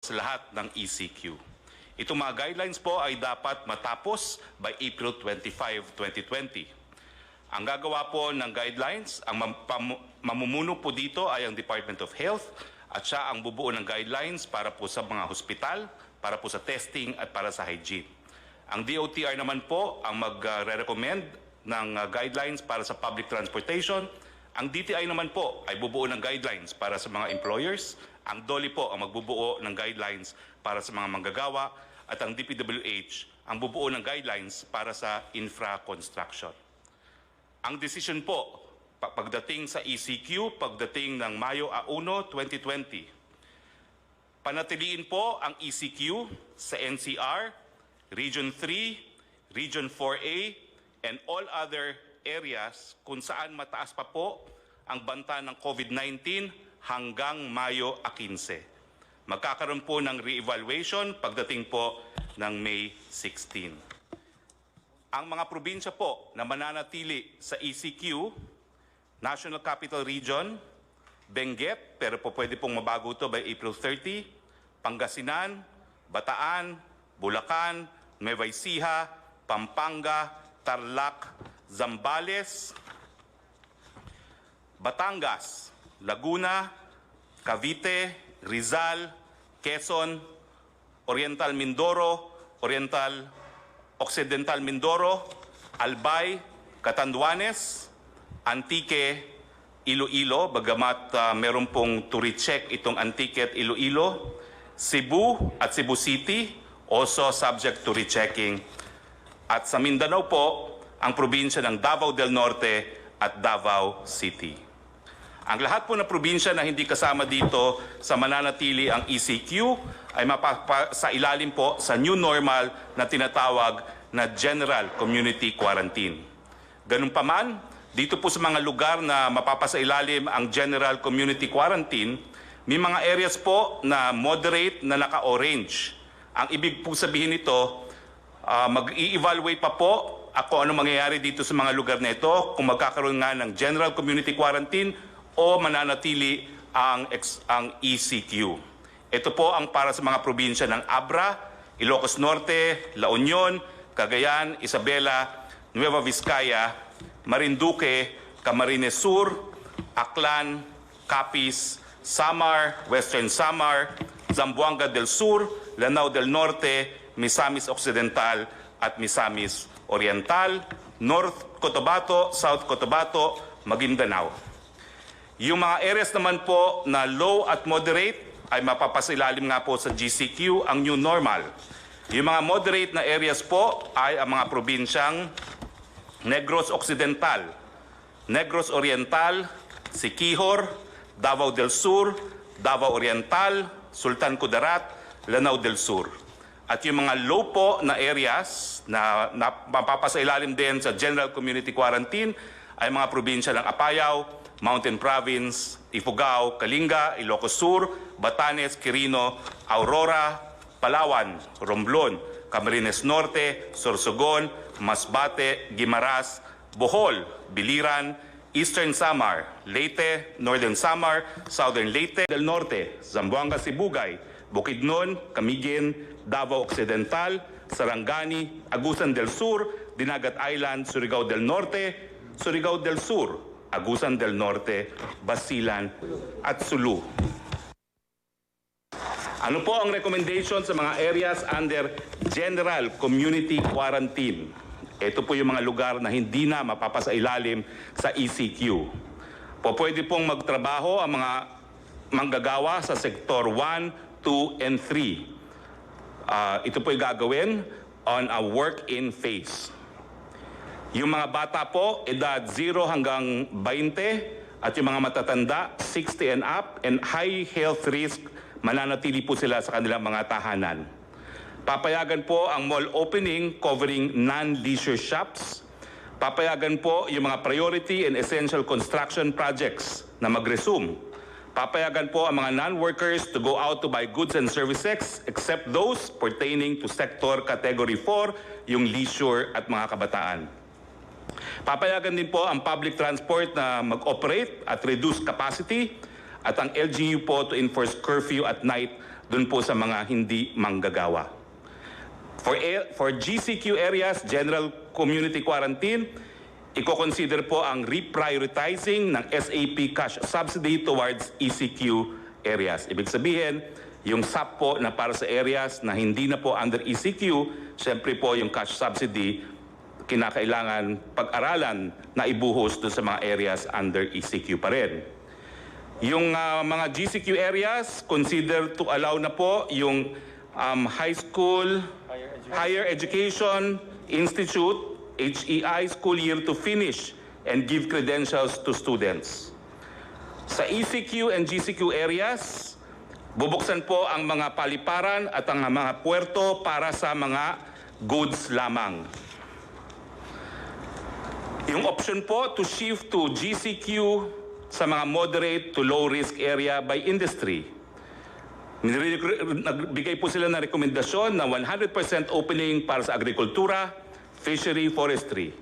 sa lahat ng ECQ. Itong mga guidelines po ay dapat matapos by April 25, 2020. Ang gagawa po ng guidelines, ang mamumuno po dito ay ang Department of Health at siya ang bubuo ng guidelines para po sa mga hospital, para po sa testing at para sa hygiene. Ang DOTR naman po ang magre-recommend ng guidelines para sa public transportation. Ang DTI naman po ay bubuo ng guidelines para sa mga employers. Ang DOLI po ang magbubuo ng guidelines para sa mga manggagawa at ang DPWH ang bubuo ng guidelines para sa infra construction. Ang decision po pagdating sa ECQ, pagdating ng Mayo 1, 2020, panatiliin po ang ECQ sa NCR, Region 3, Region 4A, and all other areas kung saan mataas pa po ang banta ng COVID-19 hanggang Mayo 15. Magkakaroon po ng re-evaluation pagdating po ng May 16. Ang mga probinsya po na mananatili sa ECQ, National Capital Region, Benguet, pero po pwede pong mabago ito by April 30, Pangasinan, Bataan, Bulacan, Nueva Ecija, Pampanga, Tarlac, Zambales, Batangas, Laguna, Cavite, Rizal, Quezon, Oriental Mindoro, Occidental Mindoro, Albay, Catanduanes, Antique, Iloilo, bagamat meron pong to recheck itong Antique at Iloilo, Cebu at Cebu City, also subject to rechecking. At sa Mindanao po, ang probinsya ng Davao del Norte at Davao City. Ang lahat po ng probinsya na hindi kasama dito sa mananatili ang ECQ ay sa ilalim po sa new normal na tinatawag na General Community Quarantine. Ganun pa man, dito po sa mga lugar na mapapasailalim ang General Community Quarantine, may mga areas po na moderate na naka-orange. Ang ibig po sabihin nito, mag-i-evaluate pa po ako ano mangyayari dito sa mga lugar na ito kung magkakaroon nga ng General Community Quarantine o mananatili ang ECQ. Ito po ang para sa mga probinsya ng Abra, Ilocos Norte, La Union, Cagayan, Isabela, Nueva Vizcaya, Marinduque, Camarines Sur, Aklan, Capiz, Samar, Western Samar, Zamboanga del Sur, Lanao del Norte, Misamis Occidental at Misamis Oriental, North Cotabato, South Cotabato, Maguindanao. Yung mga areas naman po na low at moderate ay mapapasilalim nga po sa GCQ, ang new normal. Yung mga moderate na areas po ay ang mga probinsyang Negros Occidental, Negros Oriental, Siquijor, Davao del Sur, Davao Oriental, Sultan Kudarat, Lanao del Sur. At yung mga low po na areas na mapapasailalim din sa General Community Quarantine ay mga probinsya ng Apayao, Mountain Province, Ifugao, Kalinga, Ilocos Sur, Batanes, Quirino, Aurora, Palawan, Romblon, Camarines Norte, Sorsogon, Masbate, Guimaras, Bohol, Biliran, Eastern Samar, Leyte, Northern Samar, Southern Leyte del Norte, Zamboanga Sibugay, Bukidnon, Camiguin, Davao Occidental, Sarangani, Agusan del Sur, Dinagat Island, Surigao del Norte, Surigao del Sur, Agusan del Norte, Basilan at Sulu. Ano po ang recommendation sa mga areas under General Community Quarantine? Ito po yung mga lugar na hindi na mapapasailalim sa ECQ. Pwede pong magtrabaho ang mga manggagawa sa Sektor 1, 2, and 3. Ito po yung gagawin on a work-in phase. Yung mga bata po, edad 0 hanggang 20, at yung mga matatanda, 60 and up, and high health risk, mananatili po sila sa kanilang mga tahanan. Papayagan po ang mall opening covering non-leisure shops. Papayagan po yung mga priority and essential construction projects na mag-resume. Papayagan po ang mga non-workers to go out to buy goods and services except those pertaining to Sector Category 4, yung leisure at mga kabataan. Papayagan din po ang public transport na mag-operate at reduce capacity at ang LGU po to enforce curfew at night dun po sa mga hindi manggagawa. For GCQ areas, General Community Quarantine, i-consider po ang reprioritizing ng SAP cash subsidy towards ECQ areas. Ibig sabihin, yung SAP po na para sa areas na hindi na po under ECQ, syempre po yung cash subsidy, kinakailangan pag-aralan na ibuhos doon sa mga areas under ECQ pa rin. Yung mga GCQ areas, consider to allow na po yung high school, higher education institute, HEI school year to finish and give credentials to students. Sa ECQ and GCQ areas, bubuksan po ang mga paliparan at ang mga puerto para sa mga goods lamang. Yung option po to shift to GCQ sa mga moderate to low risk area by industry. Nagbigay po sila ng rekomendasyon na 100% opening para sa agrikultura, fishery, forestry,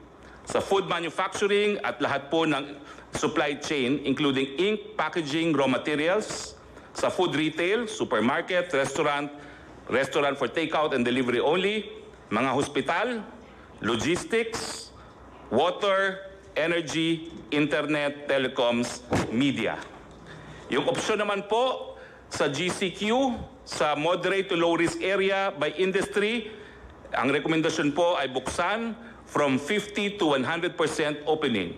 sa food manufacturing at lahat po ng supply chain including ink, packaging, raw materials, sa food retail, supermarket, restaurant for takeout and delivery only, mga hospital, logistics, water, energy, internet, telecoms, media. Yung opsyon naman po sa GCQ, sa moderate to low risk area by industry, ang rekomendasyon po ay buksan from 50 to 100% opening.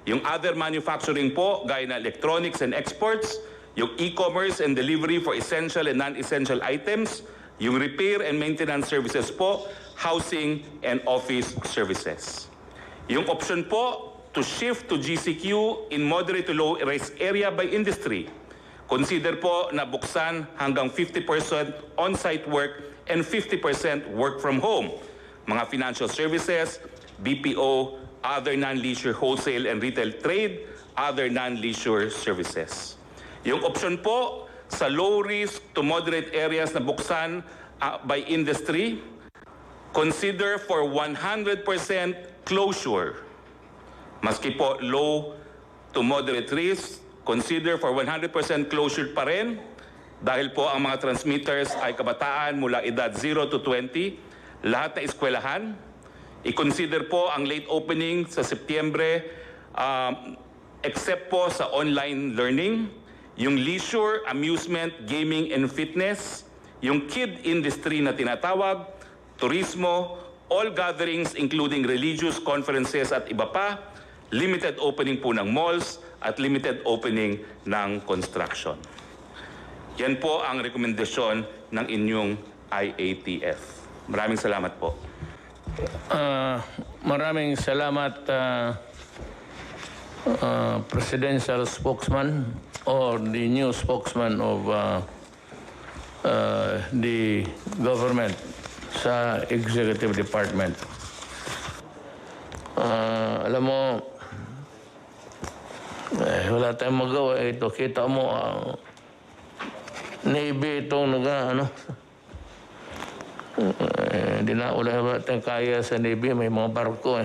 Yung other manufacturing po, gaya na electronics and exports, yung e-commerce and delivery for essential and non-essential items, yung repair and maintenance services po, housing and office services. Yung option po to shift to GCQ in moderate to low risk area by industry. Consider po na buksan hanggang 50% on-site work and 50% work from home. Mga financial services, BPO, other non-leisure wholesale and retail trade, other non-leisure services. Yung option po sa low risk to moderate areas na buksan by industry, consider for 100% closure. Maski po low to moderate risk, consider for 100% closure pa rin dahil po ang mga transmitters ay kabataan mula edad 0 to 20, lahat na eskwelahan. I-consider po ang late opening sa Setyembre except po sa online learning, yung leisure, amusement, gaming and fitness, yung kid industry na tinatawag, turismo, all gatherings including religious conferences at iba pa, limited opening po ng malls at limited opening ng construction. Yan po ang rekomendasyon ng inyong IATF. Maraming salamat po. Maraming salamat, Presidential Spokesman or the new spokesman of the government sa Executive Department. Alam mo, wala tayong magawa. Ito, kita mo, Navy itong hindi na wala tayong kaya sa Navy. May mga barko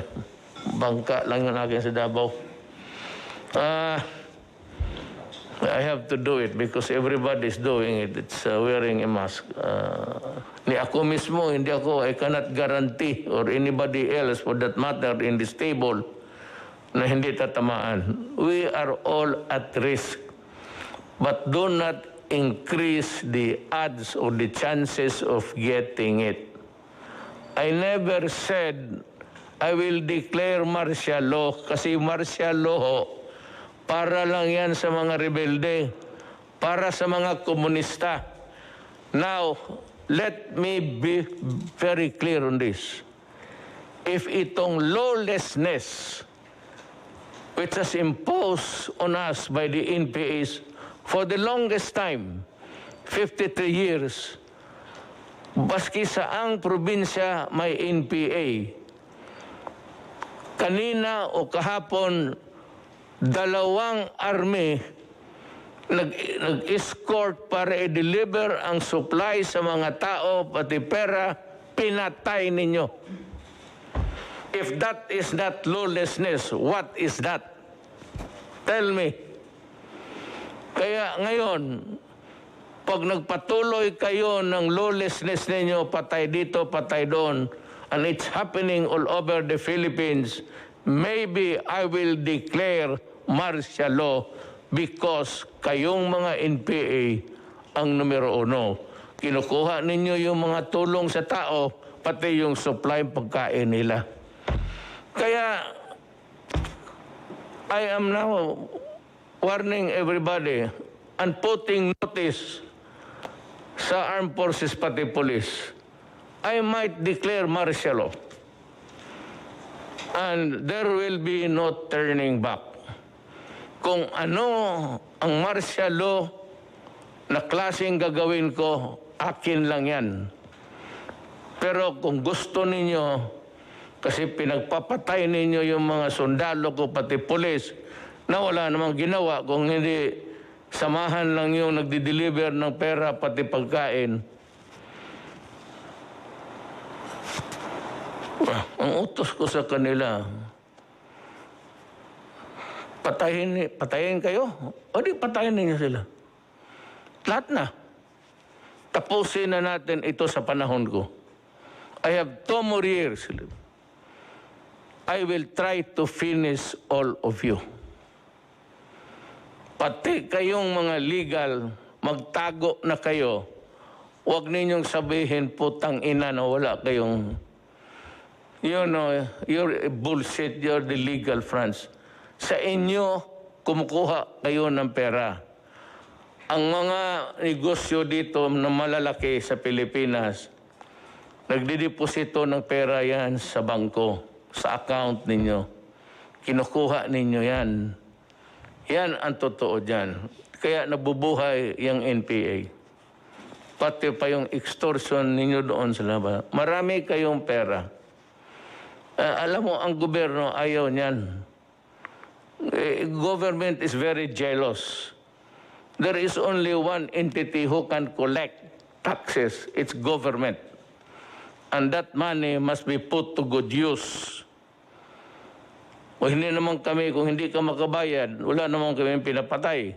Bangka lang yun akin sa Davao. I have to do it because everybody's doing it. It's wearing a mask. Ni ako mismo, hindi ako, I cannot guarantee or anybody else for that matter in this table na hindi tatamaan. We are all at risk. But do not increase the odds or the chances of getting it. I never said I will declare martial law kasi martial law para lang yan sa mga rebelde, para sa mga komunista. Now, let me be very clear on this. If itong lawlessness which was imposed on us by the NPAs for the longest time, 53 years, baski saang probinsya may NPA. Kanina o kahapon, 2 army nag-escort para i-deliver ang supply sa mga tao, pati pera, pinatay ninyo. If that is not lawlessness, what is that? Tell me. Kaya ngayon, Pag nagpatuloy kayo ng lawlessness ninyo, patay dito, patay doon, and it's happening all over the Philippines, maybe I will declare martial law because kayong mga NPA ang numero uno. Kinukuha ninyo yung mga tulong sa tao, pati yung supply pagkain nila. Kaya, I am now warning everybody and putting notice sa armed forces pati police. I might declare martial law. And there will be no turning back. Kung ano ang martial law na klaseng gagawin ko, akin lang yan. Pero kung gusto ninyo, kasi pinagpapatay ninyo yung mga sundalo ko, pati pulis, na wala namang ginawa, kung hindi samahan lang yung nagdi-deliver ng pera, pati pagkain. Ang utos ko sa kanila, patayin kayo. O di patayin ninyo sila. Lahat na. Tapusin na natin ito sa panahon ko. I have 2 more years. I will try to finish all of you. Pati kayong mga legal, magtago na kayo. Huwag ninyong sabihin, putang ina na wala kayong, you know, you're bullshit, you're the legal France. Sa inyo, kumukuha kayo ng pera. Ang mga negosyo dito na malalaki sa Pilipinas, nagdideposito ng pera yan sa bangko, sa account ninyo. Kinukuha ninyo yan. Yan ang totoo dyan. Kaya nabubuhay yung NPA. Pati pa yung extortion ninyo doon sa labas. Marami kayong pera. Alam mo, ang gobyerno ayaw niyan. Government is very jealous. There is only one entity who can collect taxes. It's government. And that money must be put to good use. O hindi naman kami, kung hindi ka makabayad, wala naman kami pinapatay.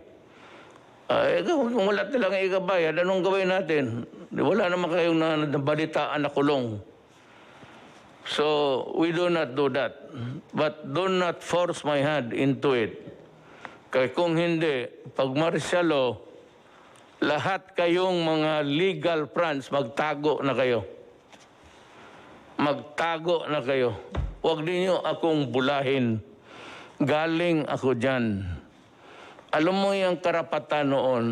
Kung wala talaga ikabayad, anong gawin natin? Wala naman kayong nabalitaan na kulong. So, we do not do that. But do not force my hand into it. Kaya kung hindi, pag martial law, lahat kayong mga legal fronts, magtago na kayo. Magtago na kayo. Huwag ninyo akong bulahin. Galing ako dyan. Alam mo yung karapatan noon,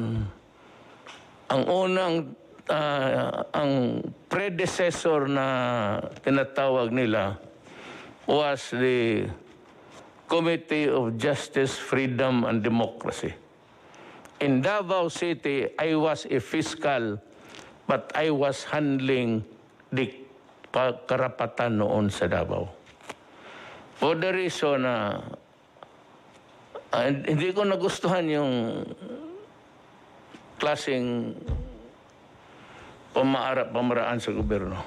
ang unang, ang predecessor na tinatawag nila was the Committee of Justice, Freedom, and Democracy. In Davao City, I was a fiscal, but I was handling the karapatan noon sa Davao. For the reason na hindi ko nagustuhan yung klaseng pamaraan sa gobyerno.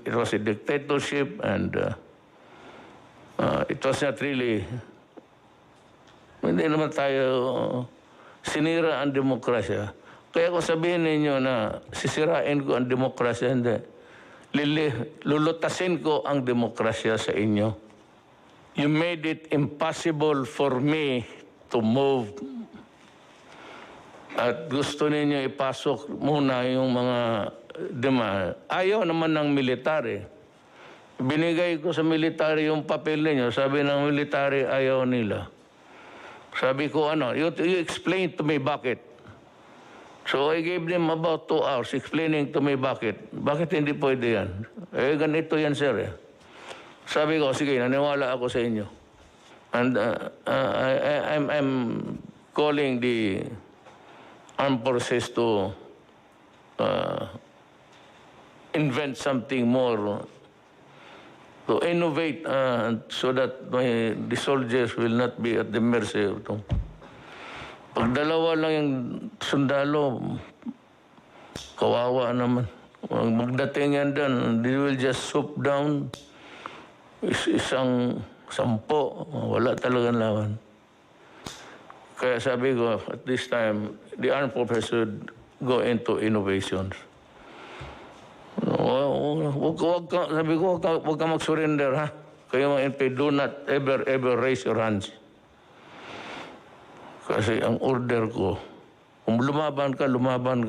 It was a dictatorship and it was not really, hindi naman tayo sinira ang demokrasya. Kaya kung sabihin ninyo na sisirain ko ang demokrasya, hindi. Lulutasin ko ang demokrasya sa inyo. You made it impossible for me to move. At gusto ninyo ipasok muna yung mga demand. Ayaw naman ng military. Binigay ko sa military yung papel ninyo. Sabi ng military, ayaw nila. Sabi ko, you explain to me bakit. So I gave them about 2 hours explaining to me bakit. Bakit hindi pwede yan? Ganito yan, sir. Sabi ko, sige, naniwala ako sa inyo. And I'm calling the armed forces to invent something more, to innovate so that the soldiers will not be at the mercy of them. Pag dalawa lang yung sundalo, kawawa naman. Magdating yan doon, they will just swoop down. Isang 10, wala talagang lawan. Kaya sabi ko, at this time, the armed forces should go into innovations. Sabi ko, wag ka mag-surrender, ha? Kayo mga NP, do not ever raise your hands. Kasi ang order ko, kung lumaban ka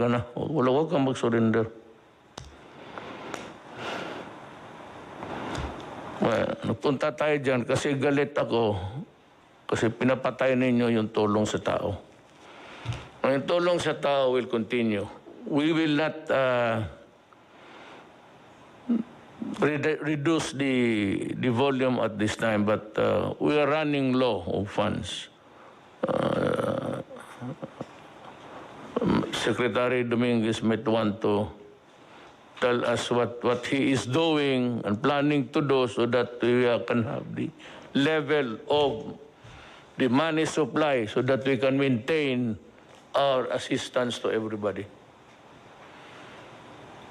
na. Wag kang mag-surrender. Well, nagpunta tayo dyan kasi galit ako. Kasi pinapatay ninyo yung tulong sa tao. Yung tulong sa tao will continue. We will not reduce the volume at this time, but we are running low of funds. Secretary Dominguez might want to tell us what he is doing and planning to do so that we can have the level of the money supply so that we can maintain our assistance to everybody.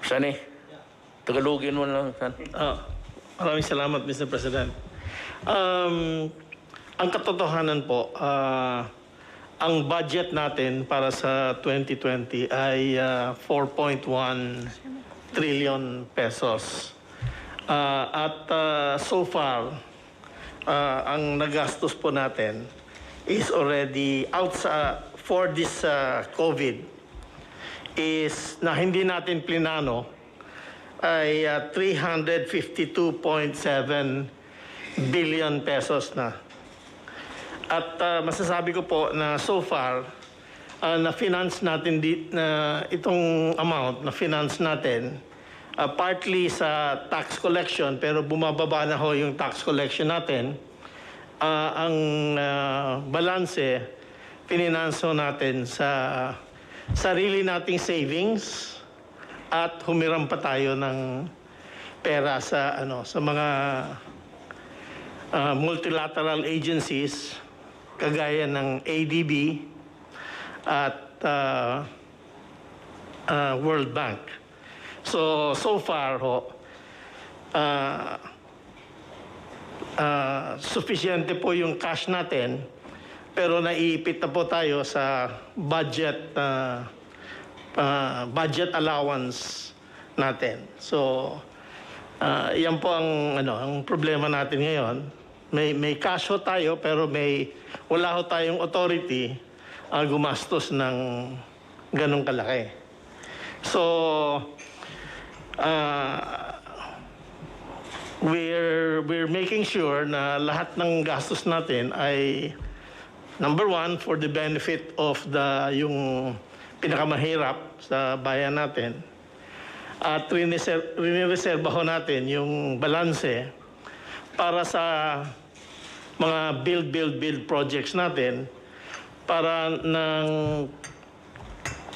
Sani, Tagalogin mo lang, San. Maraming salamat, Mr. President. Ang katotohanan po, ang budget natin para sa 2020 ay 4.1 trillion pesos. At so far, ang nagastos po natin is already for this COVID is na hindi natin plinano ay 352.7 billion pesos na. At masasabi ko po na so far, na-finance natin itong amount, na-finance natin partly sa tax collection, pero bumababa na ho yung tax collection natin. Ang balanse, pininanso natin sa sarili nating savings at humiram pa tayo ng pera sa mga multilateral agencies kagaya ng ADB at World Bank. So far ho, sufficiente po yung cash natin, pero naiipit na po tayo sa budget allowance natin. So yan po ang problema natin ngayon. May cash ho tayo, pero wala ho tayong authority gumastos ng ganong kalaki. So we're making sure na lahat ng gastos natin ay number one, for the benefit of yung pinakamahirap sa bayan natin. At rinireserba ho natin yung balanse para sa mga build projects natin para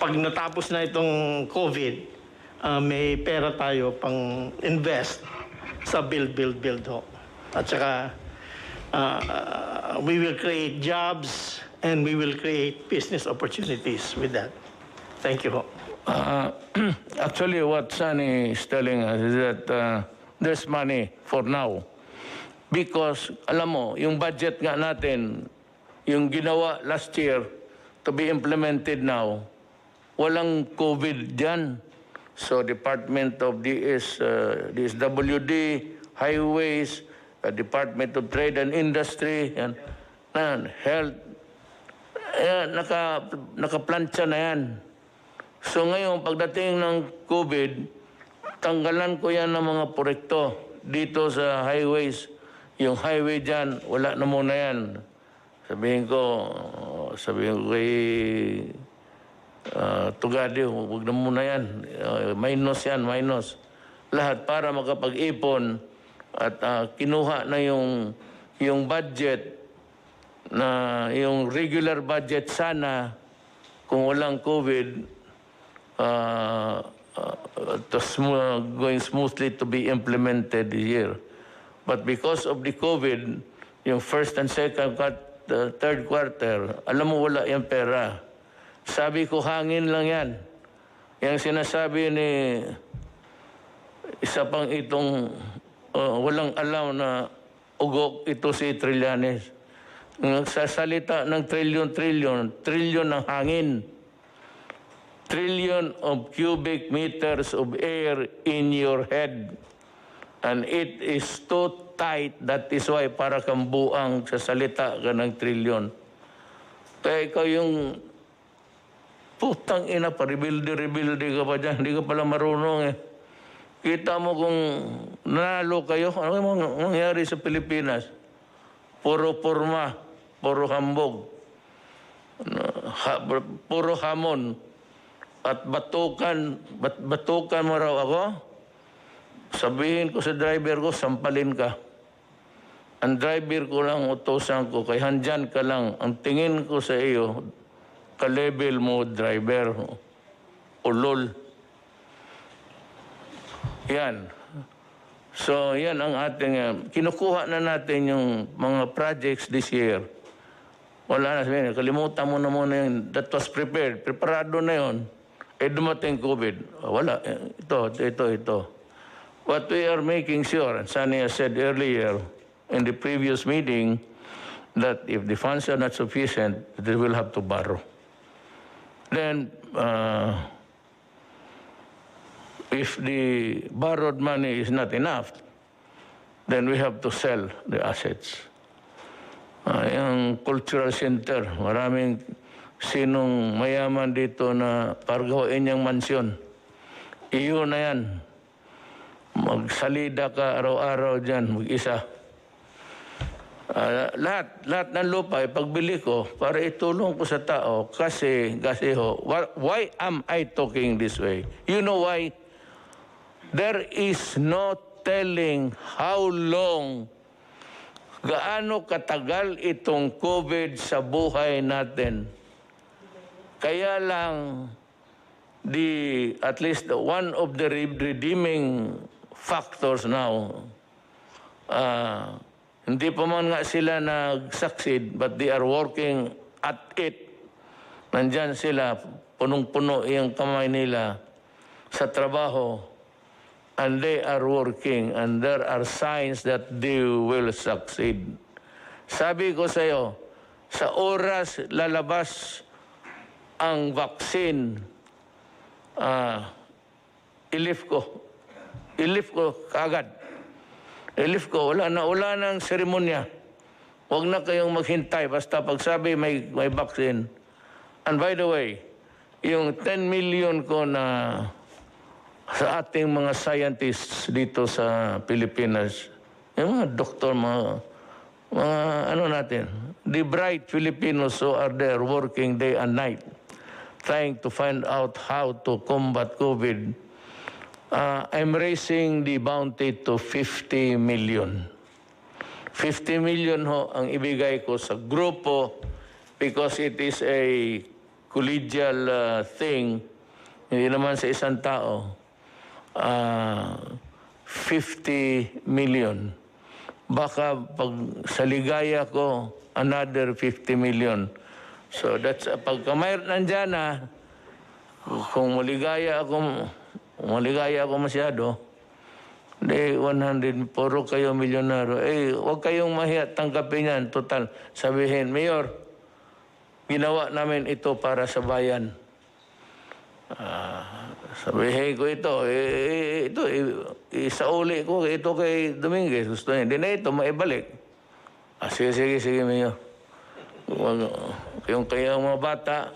pag natapos na itong COVID, may pera tayo pang invest sa build ho. At saka we will create jobs and we will create business opportunities with that. Thank you ho. Actually, what Sunny is telling us is that there's money for now. Because, alam mo, yung budget nga natin, yung ginawa last year to be implemented now, walang COVID dyan. So, Department of DSWD, Highways, Department of Trade and Industry, and Health, nakaplansya na yan. So, ngayon, pagdating ng COVID, tanggalan ko yan ng mga proyekto dito sa highways. Yung highway dyan, wala na muna yan. Sabihin ko kay Tugadi, huwag na muna yan. Minus yan. Lahat para makapag-ipon at kinuha na yung budget na yung regular budget sana kung walang COVID going smoothly to be implemented this year. But because of the COVID, yung first and second, third quarter, alam mo wala yung pera. Sabi ko, hangin lang yan. Yung sinasabi ni isa pang itong walang alam na ugok ito si Trillanes. Nagsasalita ng trillion ng hangin. Trillion of cubic meters of air in your head. And it is too tight. That is why para kang buang sa salita ka ng trillion. Kaya ikaw yung putang ina pa, rebuilde ka pa dyan. Hindi ka pala marunong eh. Kita mo kung nanalo kayo, ano yung mangyari sa Pilipinas? Puro porma, puro hambog, puro hamon, at batukan mo raw ako. Sabihin ko sa driver ko, sampalin ka. Ang driver ko lang, utosan ko, kay handyan ka lang. Ang tingin ko sa iyo, ka-level mo driver, ulol. Yan. So, yan ang ating, kinukuha na natin yung mga projects this year. Wala na sabihin, kalimutan mo na muna yung that was prepared. Preparado na yun. Eh, dumating COVID. Wala. Ito. What we are making sure, and Sunny has said earlier in the previous meeting, that if the funds are not sufficient, they will have to borrow. Then, if the borrowed money is not enough, then we have to sell the assets. Yung cultural center, maraming sinong mayaman dito na pargawain niyang mansyon. Iyo na yan. Magsalida ka araw-araw dyan, mag-isa. Lahat ng lupa, pagbili ko, para itulong ko sa tao, kasi why am I talking this way? You know why? There is no telling how long, gaano katagal itong COVID sa buhay natin. Kaya lang, at least one of the redeeming factors now, hindi pa man nga sila nag-succeed, but they are working at it. Nandyan sila, punong-puno yung kamay nila sa trabaho, and they are working, and there are signs that they will succeed. Sabi ko sa iyo, sa oras lalabas ang vaccine, i-lift ko kaagad. I-lift ko, wala nang seremonya. Huwag na kayong maghintay, basta pagsabi may vaccine. And by the way, yung 10 million ko na sa ating mga scientists dito sa Pilipinas, yung mga doktor, mga ano natin, the bright Filipinos who are there working day and night, trying to find out how to combat COVID, I'm raising the bounty to 50 million. 50 million ho ang ibigay ko sa grupo because it is a collegial thing, hindi naman sa isang tao. 50 million. Baka pag sa ligaya ko, another 50 million. So that's, pagka mayroon nandyan na, kung maligaya ako masyado, di 100, puro kayo milyonaryo. Huwag kayong mahiya, tanggapin yan. Total, sabihin, Mayor, ginawa namin ito para sa bayan. Sabihin ko ito, isauli ko, ito kay Dominguez. Gusto niya, hindi na ito, maibalik. Sige, Mayor. Yung kayang mga bata,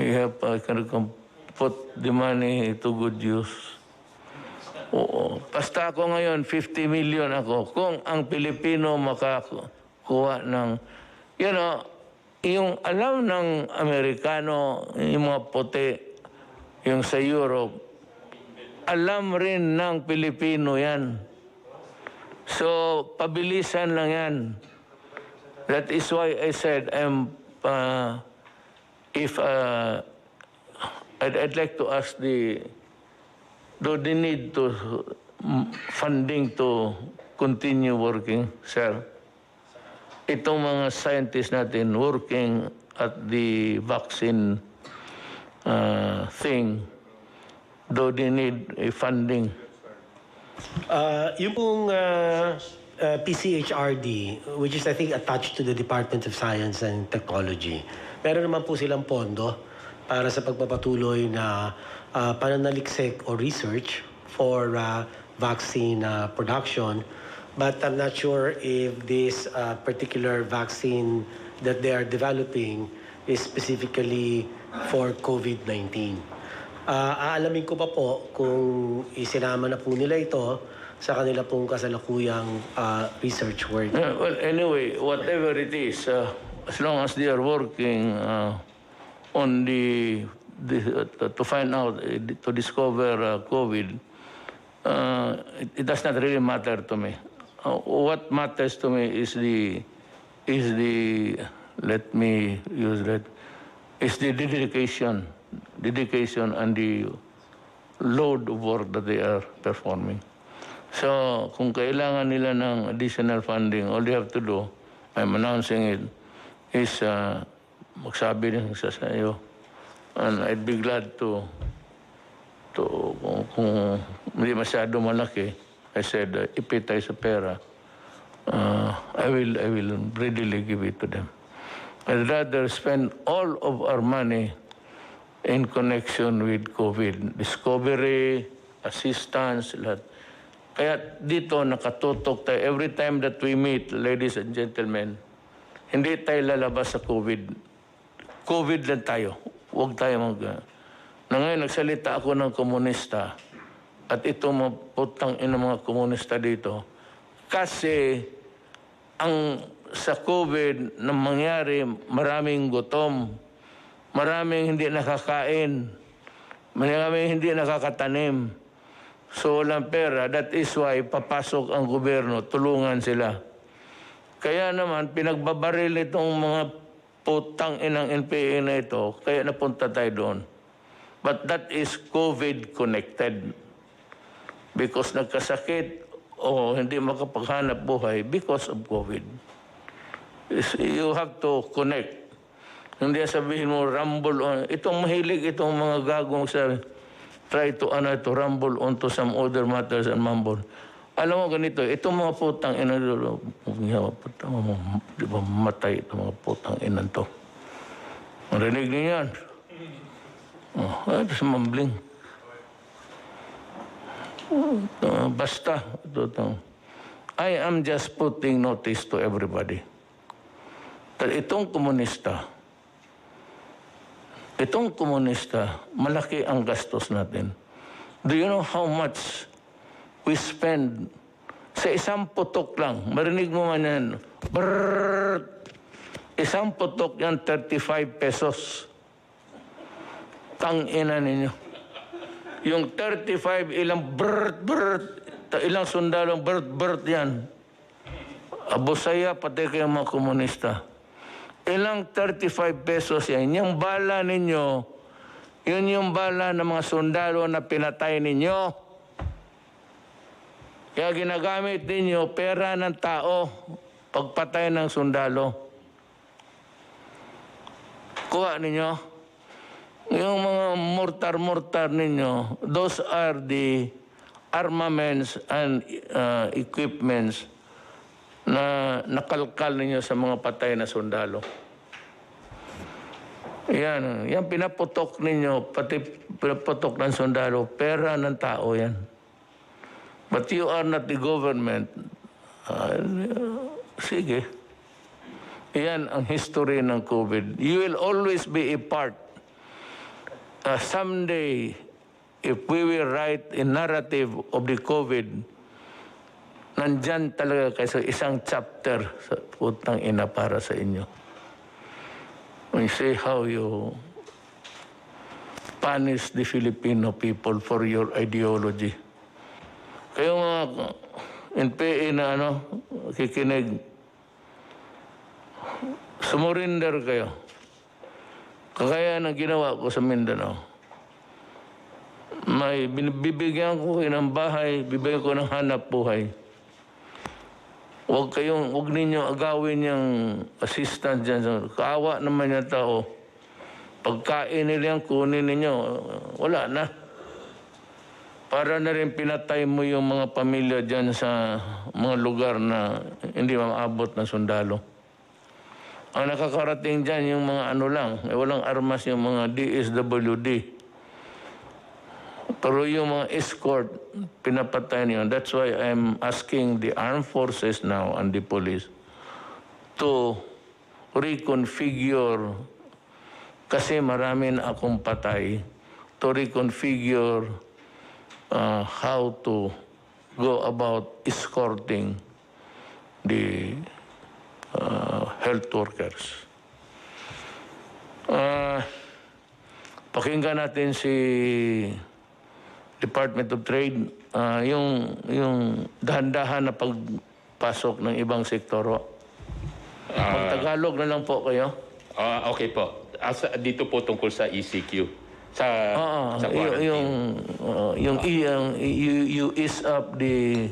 you have put the money to good use. Oo. Basta ako ngayon, 50 million ako. Kung ang Pilipino makakuha ng, yung alam ng Amerikano, yung mga puti, yung sa Europe, alam rin ng Pilipino yan. So, pabilisan lang yan. That is why I said, I'd like to ask do they need to funding to continue working, sir? Itong mga scientists natin working at the vaccine thing, do they need a funding? Yung pong PCHRD, which is I think attached to the Department of Science and Technology. Meron naman po silang pondo para sa pagpapatuloy na pananaliksik o research for vaccine production. But I'm not sure if this particular vaccine that they are developing is specifically for COVID-19. Aalamin ko pa po kung isinama na po nila ito sa kanila pong kasalukuyang research work. Well, anyway, whatever it is, as long as they are working on to find out, to discover COVID, it does not really matter to me. What matters to me is the let me use that, is the dedication and the load of work that they are performing. So, kung kailangan nila ng additional funding, all they have to do, I'm announcing it, is magsabi rin sa iyo. And I'd be glad to kung hindi masyado malaki, I said, ipit tayo sa pera, I will readily give it to them. I'd rather spend all of our money in connection with COVID. Discovery, assistance, lahat. Kaya dito nakatutok tayo. Every time that we meet, ladies and gentlemen, hindi tayo lalabas sa COVID. COVID lang tayo. Huwag tayo na ngayon, nagsalita ako ng komunista at ito mga putang ina mga komunista dito. Kasi sa COVID na mangyari, maraming gutom, maraming hindi nakakain, maraming hindi nakakatanim. So walang pera. That is why papasok ang gobyerno, tulungan sila. Kaya naman, pinagbabaril itong mga putang inang NPA na ito, kaya napunta tayo doon. But that is COVID-connected. Because nagkasakit o hindi makapaghanap buhay because of COVID. You have to connect. Hindi sabihin mo, rumble on. Itong mahilig, itong mga gagong sabi, try to rumble onto some other matters and mumble. Alam mo ganito, itong mga putang ina, di ba matay itong mga putang ina to. Marinig niyo yan. Ito sa mumbling. Basta. I am just putting notice to everybody that itong komunista, malaki ang gastos natin. Do you know how much we spend sa isang putok lang? Marinig mo man yan. Brrrr! Isang putok yan, 35 pesos. Tang-ina ninyo. Yung 35, ilang brrrr, ilang sundalong brrrr yan. Abusaya, pati kayo mga komunista. Ilang 35 pesos yan. Yung bala ninyo, yun yung bala ng mga sundalo na pinatay ninyo. Kaya ginagamit ninyo pera ng tao pagpatay ng sundalo. Kuha ninyo. Yung mga mortar ninyo, those are the armaments and equipments na nakalkal ninyo sa mga patay na sundalo. Yan pinaputok ninyo, pati pinaputok ng sundalo, pera ng tao yan. But you are not the government. Sige. Yan ang history ng COVID. You will always be a part. Someday, if we will write a narrative of the COVID, nandyan talaga kayo sa isang chapter sa putang ina para sa inyo. When you say how you punish the Filipino people for your ideology. Kayo mga NPA na kikinig, sumurinder kayo. Kagaya ng ginawa ko sa Mindanao. Bibigyan ko kayo ng bahay, bibigyan ko ng hanap buhay. Huwag ninyo agawin yung assistant dyan. Kaawa naman yung tao. Pagkain nila yan, kunin ninyo, wala na. Para na rin pinatay mo yung mga pamilya dyan sa mga lugar na hindi maabot ng sundalo. Ang nakakarating dyan yung mga ano lang, walang armas yung mga DSWD. Pero yung mga escort, pinapatay niyo. That's why I'm asking the armed forces now and the police to reconfigure, kasi marami na akong patay, to reconfigure how to go about escorting the health workers. Pakinggan natin si Department of Trade, yung dahan-dahan na pagpasok ng ibang sektoro. Mag-Tagalog na lang po kayo. Okay po. Dito po tungkol sa ECQ. Sa Yung you ease up the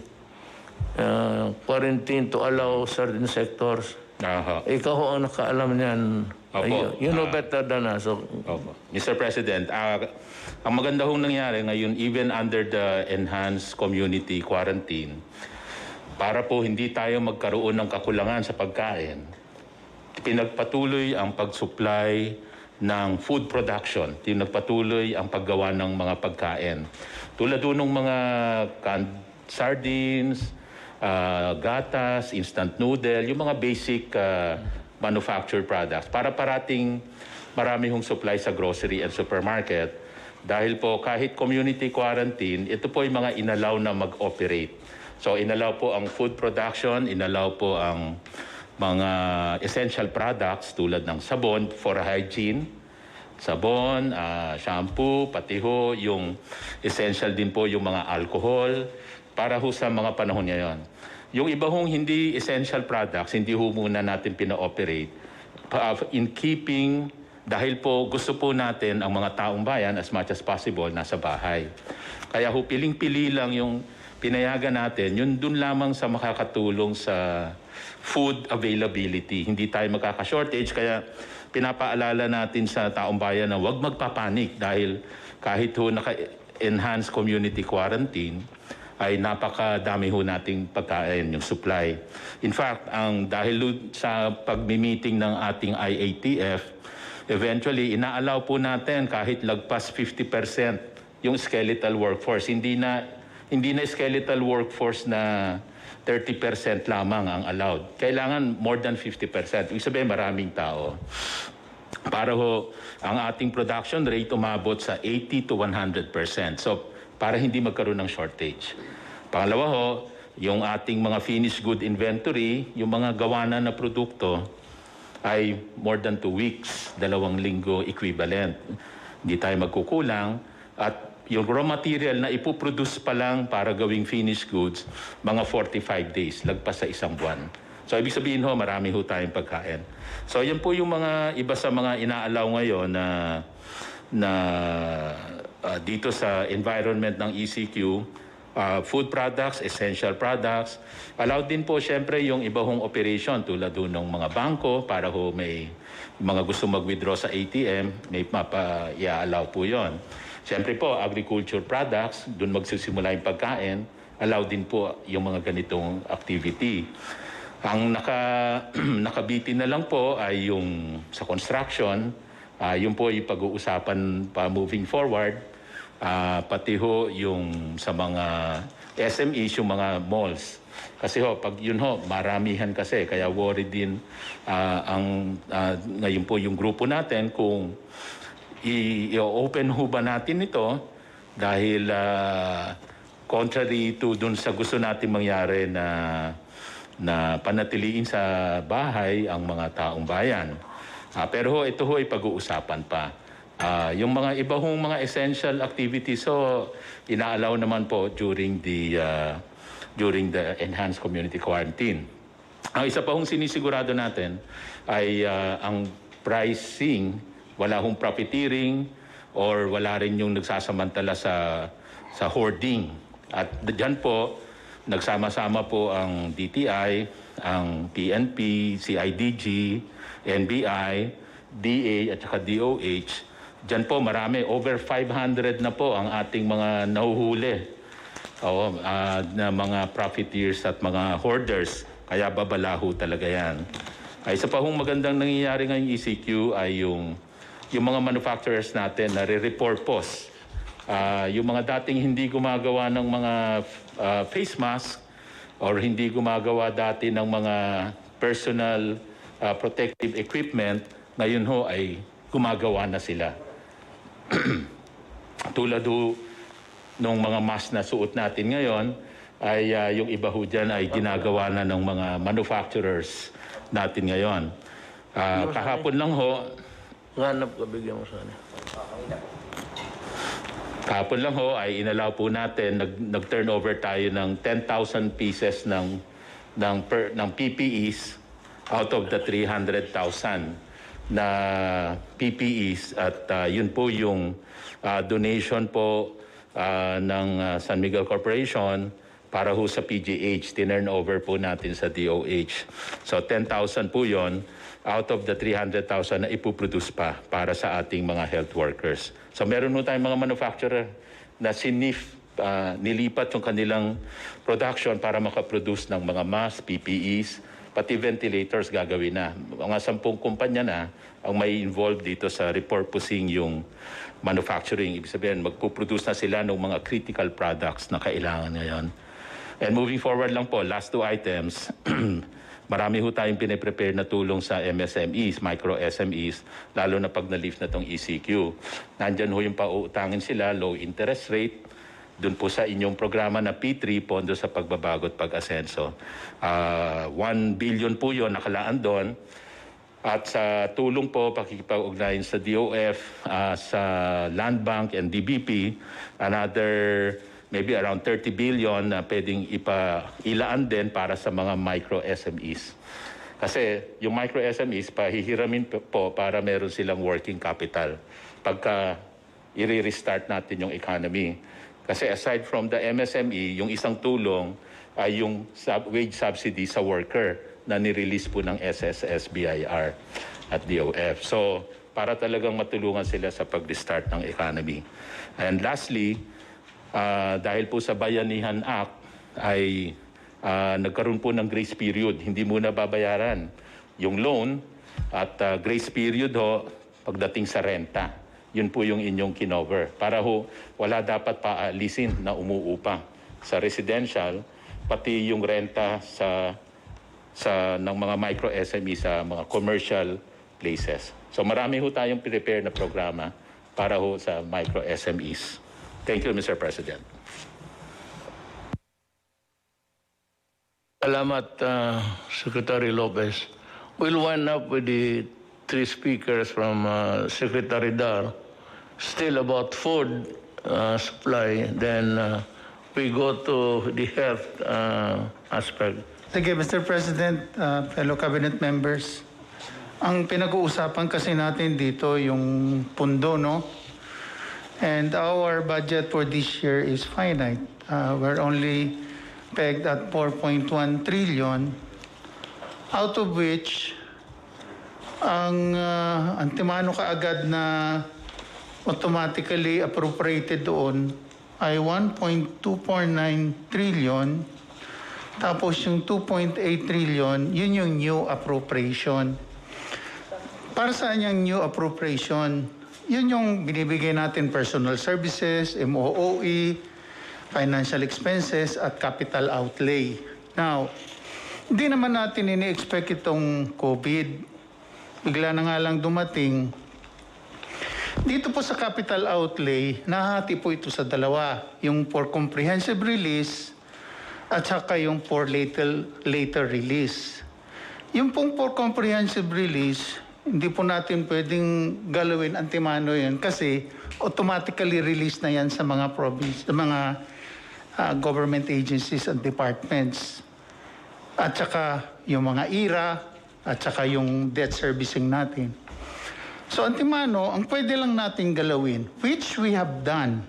quarantine to allow certain sectors. Ikaw ho ang nakaalam niyan. Opo. You know better than us. So, Opo. Mr. President, ang maganda hong nangyari ngayon, even under the enhanced community quarantine, para po hindi tayo magkaroon ng kakulangan sa pagkain, pinagpatuloy ang pag-supply ng food production, pinagpatuloy ang paggawa ng mga pagkain. Tulad ng mga canned sardines, gatas, instant noodle, yung mga basic manufactured products para parating marami hong supply sa grocery and supermarket. Dahil po kahit community quarantine, ito po yung mga inalaw na mag-operate. So inalaw po ang food production, inalaw po ang mga essential products tulad ng sabon for hygiene, sabon, shampoo, pati ho yung essential din po yung mga alcohol para ho sa mga panahon ngayon. Yung iba hong hindi essential products, hindi ho muna natin pina-operate in keeping, dahil po gusto po natin ang mga taong bayan as much as possible nasa bahay. Kaya ho piling-pili lang yung pinayagan natin, yun dun lamang sa makakatulong sa food availability. Hindi tayo magkaka-shortage, kaya pinapaalala natin sa taong bayan na huwag magpapanik dahil kahit ho naka-enhanced community quarantine, ay napakadami ho nating pagkain, yung supply. In fact, dahil sa pagmi-meeting ng ating IATF, eventually, inaalaw po natin kahit lagpas 50% yung skeletal workforce. Hindi na skeletal workforce na 30% lamang ang allowed. Kailangan more than 50%. Ibig sabihin, maraming tao. Para ho, ang ating production rate umabot sa 80 to 100%. So, para hindi magkaroon ng shortage. Pangalawa ho, yung ating mga finished good inventory, yung mga gawanan na produkto, ay more than 2 weeks, 2 linggo equivalent. Hindi tayo magkukulang. At yung raw material na ipoproduce pa lang para gawing finished goods, mga 45 days, lagpas sa 1 buwan. So, ibig sabihin ho, marami ho tayong pagkain. So, yan po yung mga iba sa mga inaalaw ngayon na dito sa environment ng ECQ, food products, essential products. Allowed din po siyempre yung iba hong operation tulad ng mga bangko para ho may mga gusto mag-withdraw sa ATM, may mapa-i-allow po yon. Siyempre po, agriculture products, doon magsisimula yung pagkain, allowed din po yung mga ganitong activity. Ang nakabitin na lang po ay yung sa construction, yun po yung pag-uusapan pa moving forward, pati ho yung sa mga SMEs, yung mga malls. Kasi ho, pag yun ho, maramihan kasi, kaya worried din ngayon po yung grupo natin kung i-open ho ba natin ito dahil contrary to dun sa gusto natin mangyari na panatiliin sa bahay ang mga taong bayan. Pero ho, ito ho ay pag-uusapan pa. Yung mga iba hong mga essential activities, so inaalaw naman po during the enhanced community quarantine. Ang isa pa hong sinisigurado natin ay ang pricing, wala hong profiteering or wala rin yung nagsasamantala sa hoarding. At dyan po, nagsama-sama po ang DTI, ang PNP, CIDG, NBI, DA at saka DOH Diyan po marami, over 500 na po ang ating mga nahuhuli. Na mga profiteers at mga hoarders. Kaya babalaho talaga yan. Isa pa hong magandang nangyayari ngayong ECQ ay yung mga manufacturers natin na re-repurpose. Yung mga dating hindi gumagawa ng mga face mask or hindi gumagawa dati ng mga personal protective equipment, ngayon ho ay gumagawa na sila. Tulad ho nung mga mask na suot natin ngayon, ay yung iba ho dyan ay ginagawa na ng mga manufacturers natin ngayon. Kahapon lang ho, Hanap ka, bigyan mo sana. kahapon lang ho ay inalaw po natin, nag-turnover tayo ng 10,000 pieces ng PPEs out of the 300,000 na PPEs at yun po yung donation po ng San Miguel Corporation para ho sa PGH. Tinurn over po natin sa DOH. So 10,000 po yun out of the 300,000 na ipuproduce pa para sa ating mga health workers. So meron po tayong mga manufacturer na nilipat yung kanilang production para makaproduce ng mga masks, PPEs, pati ventilators gagawin na. Mga 10 kumpanya na ang may involved dito sa repurposing yung manufacturing. Ibig sabihin, magpuproduce na sila ng mga critical products na kailangan ngayon. And moving forward lang po, last 2 items, marami ho tayong piniprepare na tulong sa MSMEs, micro SMEs, lalo na pag na-lift na itong ECQ. Nandyan ho yung pauutangin sila, low interest rate, doon po sa inyong programa na P3, Pondo sa Pagbabago at Pag-asenso. 1 billion po yun, nakalaan doon. At sa tulong po, pakikipag-ugnayan sa DOF, sa Land Bank and DBP, another maybe around 30 billion na pwedeng ilaan din para sa mga micro SMEs. Kasi yung micro SMEs, pahihiramin po para meron silang working capital pagka i-restart natin yung economy. Kasi aside from the MSME, yung isang tulong ay yung wage subsidy sa worker na nirelease po ng SSS, BIR at DOF. So, para talagang matulungan sila sa pag-restart ng economy. And lastly, dahil po sa Bayanihan Act ay nagkaroon po ng grace period. Hindi muna babayaran yung loan at grace period ho pagdating sa renta. Yun po yung inyong kinover. Para ho, wala dapat paalisin na umuupa sa residential, pati yung renta ng mga micro SME sa mga commercial places. So marami ho tayong prepare na programa para ho sa micro SMEs. Thank you, Mr. President. Salamat, Secretary Lopez. We'll wind up with the 3 speakers from Secretary Dar. Still about food supply, then we go to the health aspect. Sige, Mr. President, fellow cabinet members. Ang pinag-uusapan kasi natin dito yung pundo, no? And our budget for this year is finite. We're only pegged at 4.1 trillion, out of which ang antimano kaagad na automatically appropriated doon ay 1.249 trillion. Tapos yung 2.8 trillion, yun yung new appropriation. Para saan yung new appropriation? Yun yung binibigay natin personal services, MOOE, financial expenses, at capital outlay. Now, hindi naman natin ini-expect itong COVID. Bigla na nga lang dumating. Dito po sa capital outlay, nahati po ito sa dalawa. Yung for comprehensive release at saka yung for later release. Yung pong for comprehensive release, hindi po natin pwedeng galawin antimano yun kasi automatically release na yan sa mga province, sa mga government agencies and departments. At saka yung mga IRA at saka yung debt servicing natin. So antimano, ang pwede lang natin galawin, which we have done,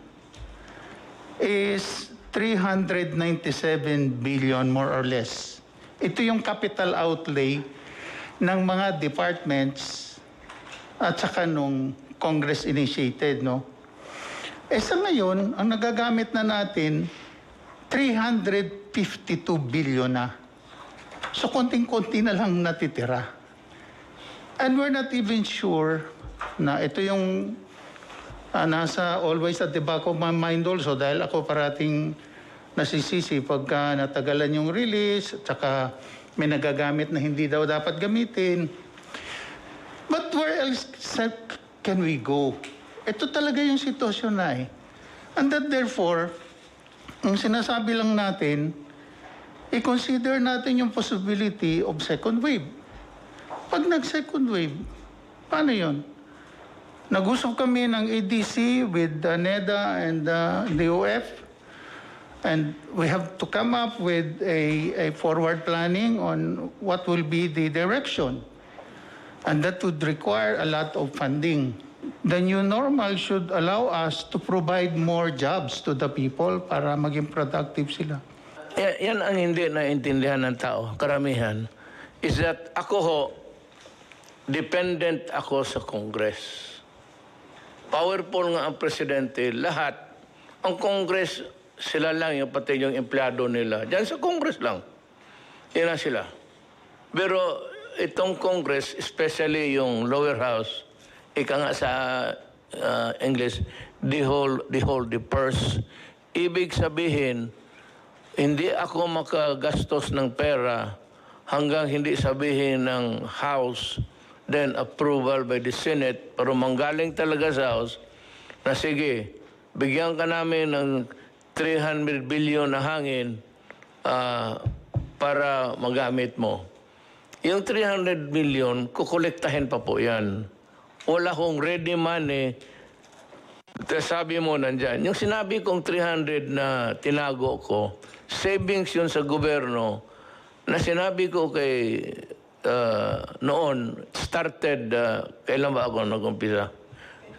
is 397 billion more or less. Ito yung capital outlay ng mga departments at saka nung Congress initiated, no? Eh sa ngayon, ang nagagamit na natin, 352 billion na. So konting-konti na lang natitira. And we're not even sure na ito yung nasa always at the back of my mind also dahil ako parating nasisisi pagka natagalan yung release at saka may nagagamit na hindi daw dapat gamitin. But where else can we go? Ito talaga yung sitwasyon na eh. And that therefore, ang sinasabi lang natin, i-consider natin yung possibility of second wave. Pag nag-second wave, paano yun? Nag-usap kami ng ADC with NEDA and DOF, and we have to come up with a forward planning on what will be the direction. And that would require a lot of funding. The new normal should allow us to provide more jobs to the people para maging productive sila. Yan ang hindi naintindihan ng tao, karamihan, is that ako ho, dependent ako sa Congress. Powerful nga ang presidente, lahat. Ang Congress, sila lang, yung pati yung empleyado nila. Diyan sa Congress lang. Yan na sila. Pero itong Congress, especially yung lower house, ika nga sa English, the purse. Ibig sabihin, hindi ako makagastos ng pera hanggang hindi sabihin ng House, then approval by the Senate, pero manggaling talaga sa House, na sige, bigyan ka namin ng 300 billion na hangin para magamit mo. Yung 300 million, kukolektahin pa po yan. Wala kong ready money. Sabi mo nandyan. Yung sinabi kong 300 na tinago ko, savings yun sa gobyerno, na sinabi ko kay noon, started, kailan ba ako nag-umpisa?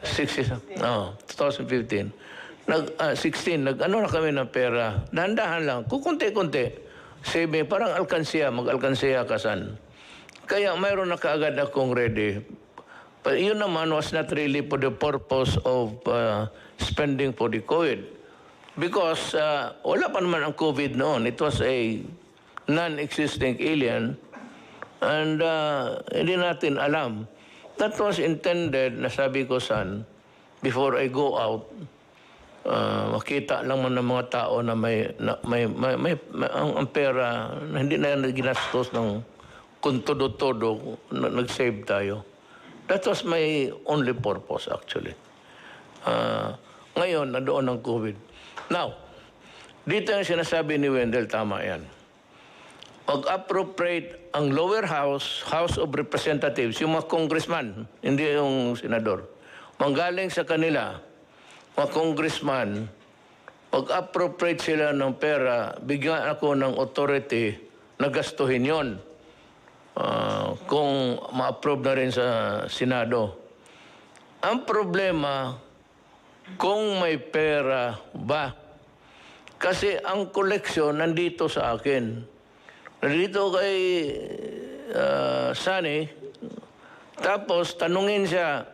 2015. 16, nag-ano na kami ng pera. Dahan-dahan lang, kukunti-kunti. Saving, parang alkansiya, mag-alkansiya kasan. Kaya mayroon na kaagad akong ready. But yun naman was not really for the purpose of spending for the COVID. Because wala pa naman ang COVID noon. It was a non-existing alien. And hindi natin alam. That was intended, nasabi ko san, before I go out, makita lang man ng mga tao na ang pera na hindi na ginastos ng kung todo-todo, nag-save tayo. That was my only purpose actually. Ngayon, nandoon ang COVID. Now, dito yung sinasabi ni Wendell, tama yan. Pag-appropriate ang lower house, House of Representatives, yung mga congressman, hindi yung senador, manggaling sa kanila, mga congressman, pag-appropriate sila ng pera, bigyan ako ng authority na gastuhin yon. Kung ma-approve na rin sa Senado. Ang problema, kung may pera ba? Kasi ang koleksyon nandito sa akin. Nandito kay Sunny, tapos tanungin siya,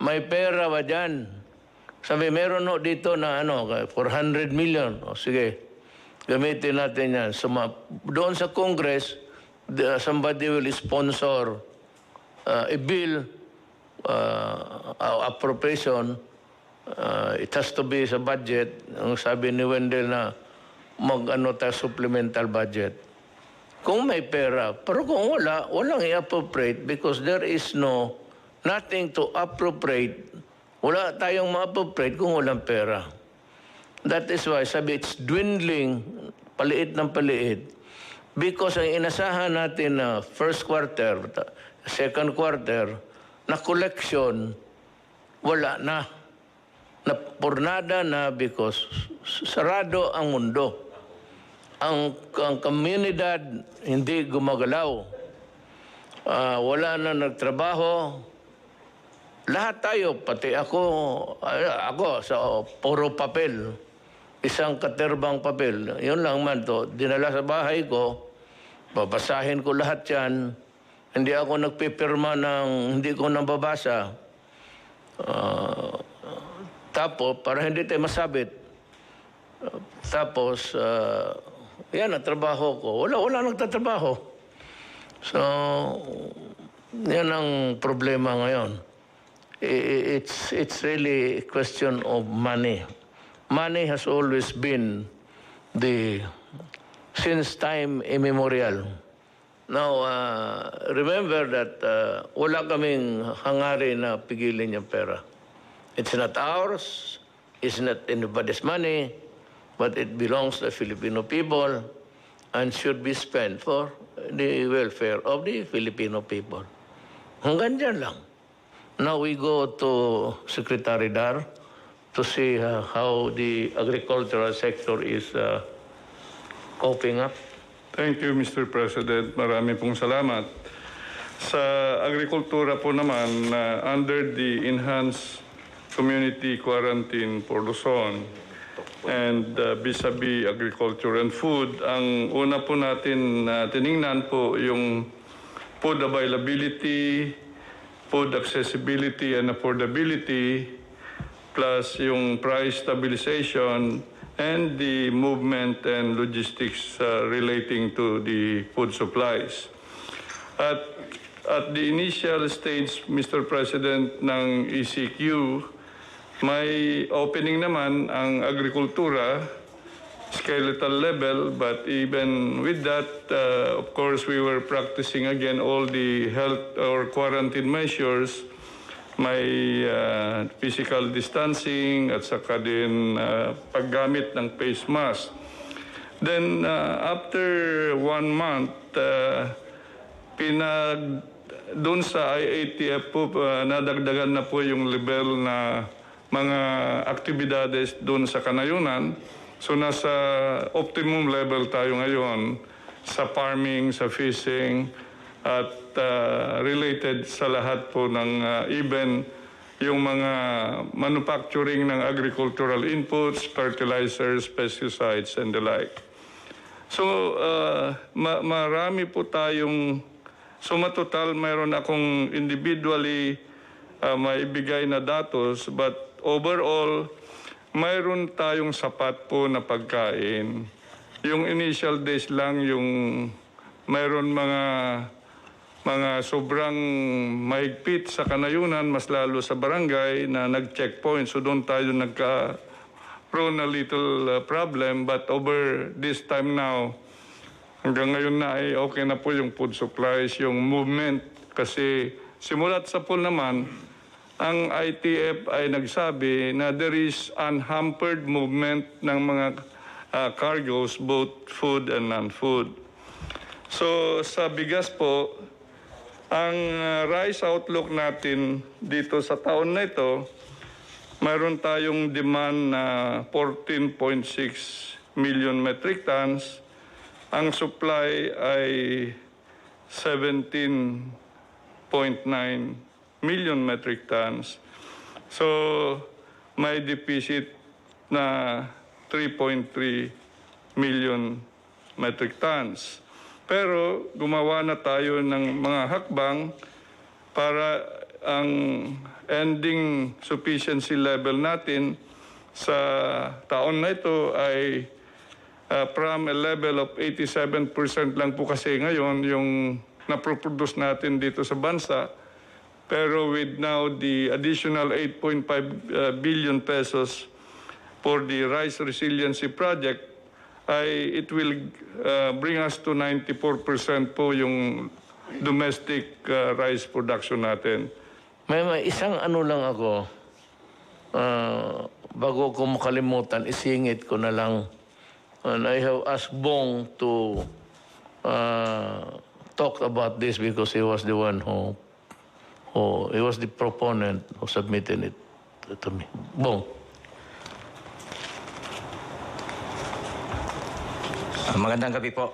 may pera ba dyan? Sabi, meron no dito na 400 million. O sige, gamitin natin yan. So, doon sa Congress, somebody will sponsor a bill, appropriation. It has to be sa budget. Ang sabi ni Wendell na supplemental budget. Kung may pera, pero kung wala, walang i-appropriate because there is nothing to appropriate. Wala tayong ma-appropriate kung walang pera. That is why sabi it's dwindling, paliit ng paliit. Because ang inasahan natin na first quarter, second quarter, na collection, wala na. Napurnada na because sarado ang mundo. Ang komunidad hindi gumagalaw. Wala na nagtrabaho. Lahat tayo, pati ako sa puro papel. Isang katerbang papel. Yun lang man to. Dinala sa bahay ko. Babasahin ko lahat yan. Hindi ako nagpipirma ng hindi ko nababasa. Tapos, para hindi tayo masabit, tapos, yan ang trabaho ko. Wala nagtatrabaho. So, yan ang problema ngayon. It's really a question of money. Money has always been since time immemorial. Now, remember that wala kaming hangarin na pigilin yung pera. It's not ours, it's not anybody's money, but it belongs to the Filipino people and should be spent for the welfare of the Filipino people. Hanggang dyan lang. Now we go to Secretary Dar to see how the agricultural sector is coping up. Thank you, Mr. President. Marami pong salamat. Sa agrikultura po naman, under the Enhanced Community Quarantine for Luzon and vis-a-vis agriculture and food, ang una po natin tiningnan po yung food availability, food accessibility and affordability, plus yung price stabilization and the movement and logistics relating to the food supplies. At the initial stage, Mr. President, ng ECQ, may opening naman ang agrikultura, skeletal level, but even with that, of course, we were practicing again all the health or quarantine measures. May physical distancing at saka din paggamit ng face mask. Then after 1 month, doon sa IATF po, nadagdagan na po yung level na mga aktibidades doon sa kanayunan. So nasa optimum level tayo ngayon sa farming, sa fishing, at related sa lahat po ng even yung mga manufacturing ng agricultural inputs, fertilizers, pesticides, and the like. So, marami po tayong, suma total, mayroon akong individually maibigay na datos, but overall, mayroon tayong sapat po na pagkain. Yung initial days lang, yung mayroon mga sobrang mahigpit sa kanayunan, mas lalo sa barangay na nag-checkpoint. So doon tayo nagka-prone a little problem. But over this time now, hanggang ngayon na ay okay na po yung food supplies, yung movement. Kasi simulat sa pool naman, ang ITF ay nagsabi na there is unhampered movement ng mga cargoes, both food and non-food. So sa bigas po, ang rice outlook natin dito sa taon na ito, mayroon tayong demand na 14.6 million metric tons. Ang supply ay 17.9 million metric tons. So may deficit na 3.3 million metric tons. Pero gumawa na tayo ng mga hakbang para ang ending sufficiency level natin sa taon na ito ay from a level of 87% lang po kasi ngayon yung naproproduce natin dito sa bansa. Pero with now the additional 8.5 billion pesos for the Rice Resiliency Project, it will bring us to 94% po yung domestic rice production natin. May isang ano lang ako, bago ko makalimutan, isingit ko na lang. And I have asked Bong to talk about this because he was the one he was the proponent who submitted it to me. Bong. Magandang gabi po.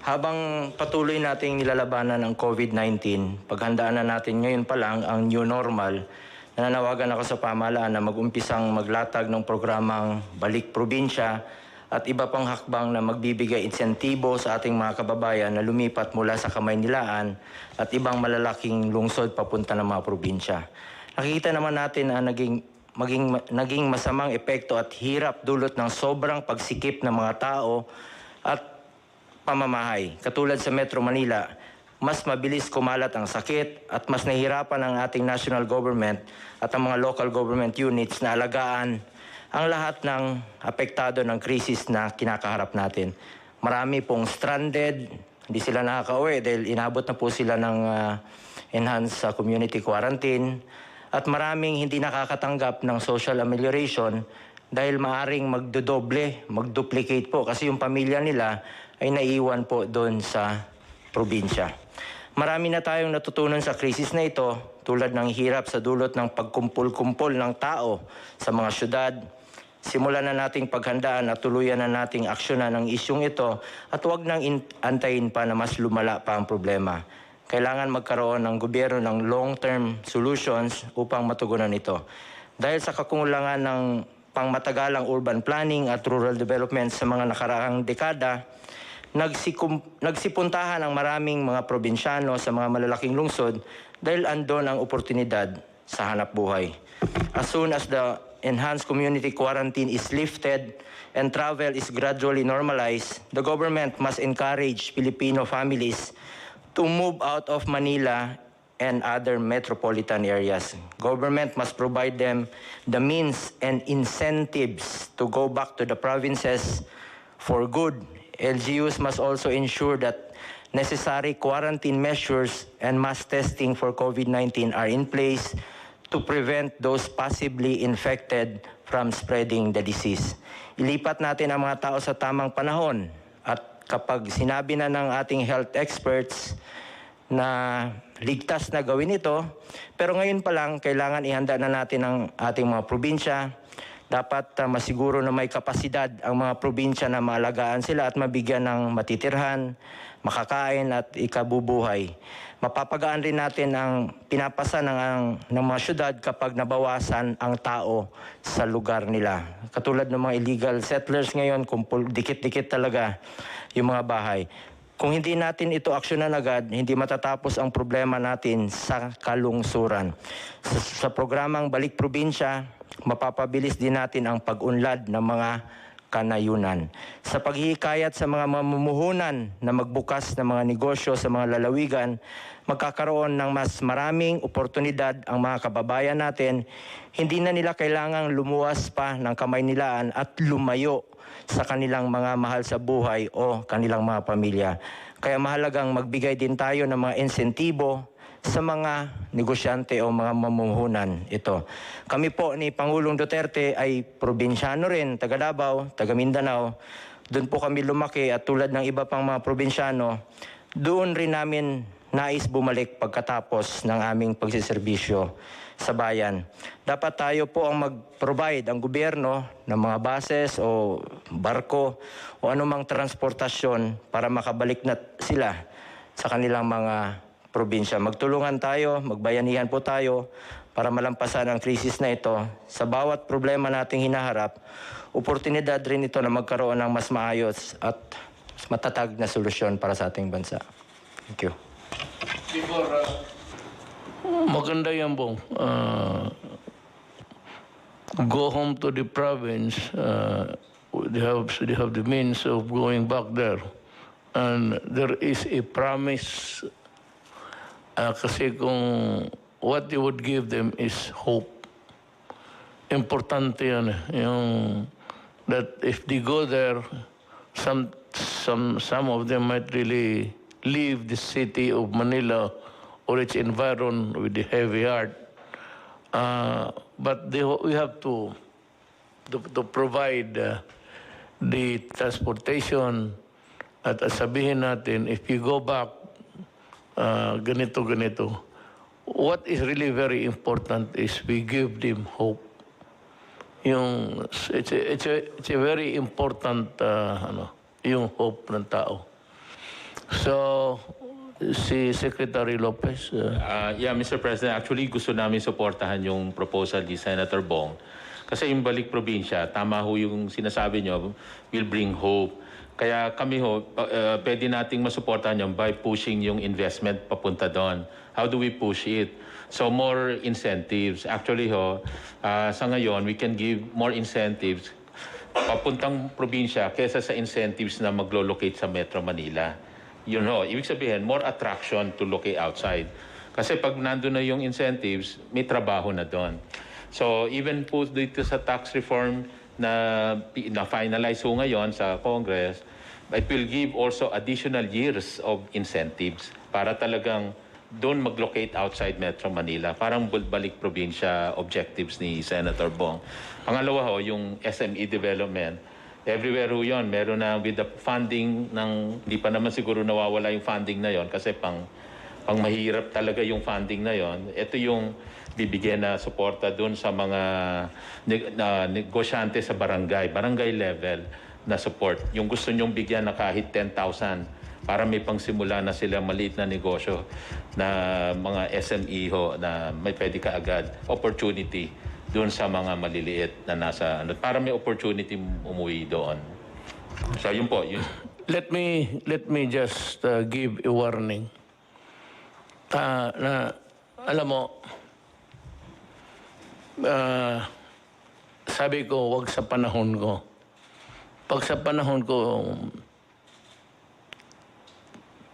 Habang patuloy nating nilalabanan ang COVID-19, paghandaan na natin ngayon pa lang ang new normal, nananawagan ako sa pamahalaan na mag-umpisang maglatag ng programang Balik Probinsya at iba pang hakbang na magbibigay insentibo sa ating mga kababayan na lumipat mula sa Kamaynilaan at ibang malalaking lungsod papunta ng mga probinsya. Nakikita naman natin ang naging masamang epekto at hirap dulot ng sobrang pagsikip ng mga tao at pamamahay. Katulad sa Metro Manila, mas mabilis kumalat ang sakit at mas nahihirapan ang ating national government at ang mga local government units na alagaan ang lahat ng apektado ng krisis na kinakaharap natin. Marami pong stranded, hindi sila nakaka-uwi dahil inabot na po sila ng enhanced community quarantine at maraming hindi nakakatanggap ng social amelioration dahil maaring magduplicate po kasi yung pamilya nila ay naiwan po doon sa probinsya. Marami na tayong natutunan sa krisis na ito tulad ng hirap sa dulot ng pagkumpul-kumpol ng tao sa mga syudad. Simulan na nating paghandaan at tuluyan na nating aksyonan ang isyong ito at huwag nang antayin pa na mas lumala pa ang problema. Kailangan magkaroon ng gobyerno ng long-term solutions upang matugunan ito. Dahil sa kakulangan ng pangmatagalang urban planning at rural development sa mga nakaraang dekada, nagsipuntahan ang maraming mga probinsyano sa mga malalaking lungsod dahil andon ang oportunidad sa hanap buhay. As soon as the enhanced community quarantine is lifted and travel is gradually normalized, the government must encourage Filipino families to move out of Manila and other metropolitan areas. Government must provide them the means and incentives to go back to the provinces for good. LGUs must also ensure that necessary quarantine measures and mass testing for COVID-19 are in place to prevent those possibly infected from spreading the disease. Ilipat natin ang mga tao sa tamang panahon at kapag sinabi na ng ating health experts na ligtas na gawin ito, pero ngayon pa lang kailangan ihanda na natin ang ating mga probinsya. Dapat masiguro na may kapasidad ang mga probinsya na maalagaan sila at mabigyan ng matitirhan, makakain at ikabubuhay. Mapapagaan rin natin ang pinapasa ng mga syudad kapag nabawasan ang tao sa lugar nila. Katulad ng mga illegal settlers ngayon, dikit-dikit talaga yung mga bahay. Kung hindi natin ito aksyonan agad, hindi matatapos ang problema natin sa kalungsuran. Sa programang Balik Probinsya, mapapabilis din natin ang pag-unlad ng mga kanayunan. Sa paghihikayat sa mga mamumuhunan na magbukas ng mga negosyo sa mga lalawigan, magkakaroon ng mas maraming oportunidad ang mga kababayan natin. Hindi na nila kailangang lumuwas pa ng kamay nilaan at lumayo sa kanilang mga mahal sa buhay o kanilang mga pamilya. Kaya mahalagang magbigay din tayo ng mga insentibo sa mga negosyante o mga mamumuhunan ito. Kami po ni Pangulong Duterte ay probinsyano rin, taga Davao, taga Mindanao. Doon po kami lumaki at tulad ng iba pang mga probinsyano, doon rin namin nais bumalik pagkatapos ng aming pagsiservisyo sa bayan. Dapat tayo po ang mag-provide ang gobyerno ng mga buses o barko o anumang transportasyon para makabalik na sila sa kanilang mga probinsya. Magtulungan tayo, magbayanihan po tayo para malampasan ang krisis na ito. Sa bawat problema nating hinaharap, oportunidad rin ito na magkaroon ng mas maayos at matatag na solusyon para sa ating bansa. Thank you. Maganda yan, Bong. Go home to the province. They have the means of going back there. And there is a promise kasi kung what you would give them is hope. Importante yan. Yung that if they go there, some of them might really leave the city of Manila or its environment with a heavy heart. But we have to provide the transportation at sabihin natin, if you go back, ganito. What is really very important is we give them hope. It's a very important yung hope ng tao. So, si Secretary Lopez. Yeah, Mr. President, actually gusto namin suportahan yung proposal ni Senator Bong. Kasi yung Balik Probinsya, tama ho yung sinasabi nyo, will bring hope. Kaya kami pwede nating masuportahan yun by pushing yung investment papunta doon. How do we push it? So more incentives. Actually sa ngayon, we can give more incentives papuntang probinsya kesa sa incentives na maglo-locate sa Metro Manila. Yun ibig sabihin, more attraction to locate outside. Kasi pag nandun na yung incentives, may trabaho na doon. So even po dito sa tax reform na finalize ngayon sa Congress, it will give also additional years of incentives para talagang doon mag-locate outside Metro Manila. Parang balik probinsya objectives ni Senator Bong. Pangalawa yung SME development. Everywhere yun, meron na with the funding ng, hindi pa naman siguro nawawala yung funding na yon kasi pang mahirap talaga yung funding na yon. Ito yung bibigyan na suporta doon sa mga negosyante sa barangay level na support. Yung gusto nyong bigyan na kahit 10,000 para may pangsimula na sila maliit na negosyo na mga SME na may pwede ka agad opportunity doon sa mga maliliit na nasa para may opportunity umuwi doon. So yun po. Yun. Let me just give a warning. Na alam mo, sabi ko, wag sa panahon ko. Pag sa panahon ko,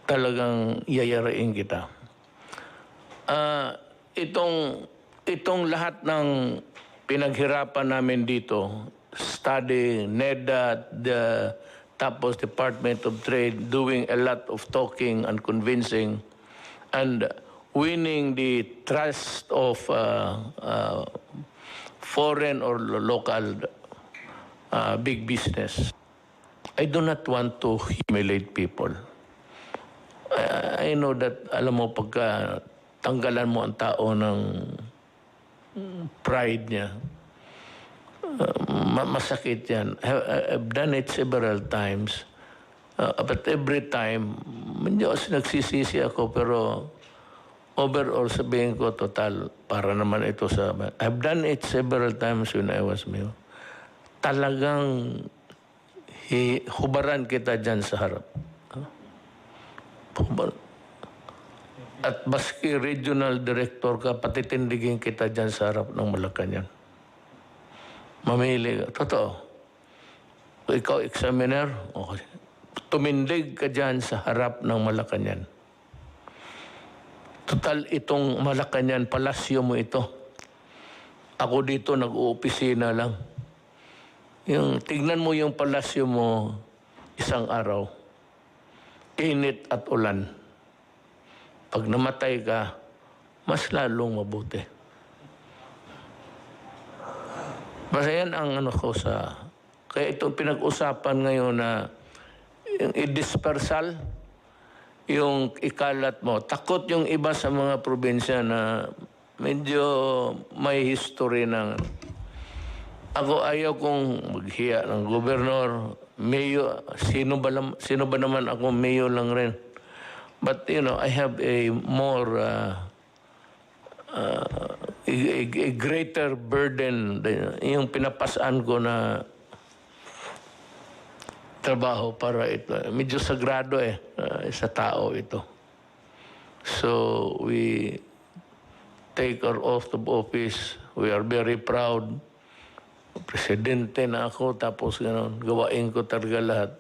talagang yayarain kita. Itong lahat ng pinaghirapan namin dito, study, NEDA, tapos Department of Trade, doing a lot of talking and convincing, and winning the trust of foreign or local big business. I do not want to humiliate people. I know that, alam mo, pagka tanggalan mo ang tao ng pride niya, masakit yan. I've done it several times. But every time, medyo nagsisisi ako, pero overall sabihin ko, total, para naman ito sa... I've done it several times when I was mayor. Talagang hubaran kita dyan sa harap. At baski regional director ka, patitindigin kita dyan sa harap ng Malacanang. Mamili ka. Totoo. Ikaw, examiner, okay. Tumindig ka dyan sa harap ng Malacanang. Total, itong Malacanang, palasyo mo ito. Ako dito, nag-uopisina lang. Tignan mo yung palasyo mo isang araw. Init at ulan. Pag namatay ka, mas lalong mabuti. Basta yan ang ko sa... Kaya itong pinag-usapan ngayon na yung i-dispersal, yung ikalat mo. Takot yung iba sa mga probinsya na medyo may history ng... Ako ayaw kong maghiya ng gobernador, mayor, sino ba naman ako, mayor lang rin. But, I have a more, a greater burden, yung pinapasaan ko na trabaho para ito. Medyo sagrado sa tao ito. So, we take our oath of office. We are very proud. Presidente na ako, tapos gawain ko talaga lahat.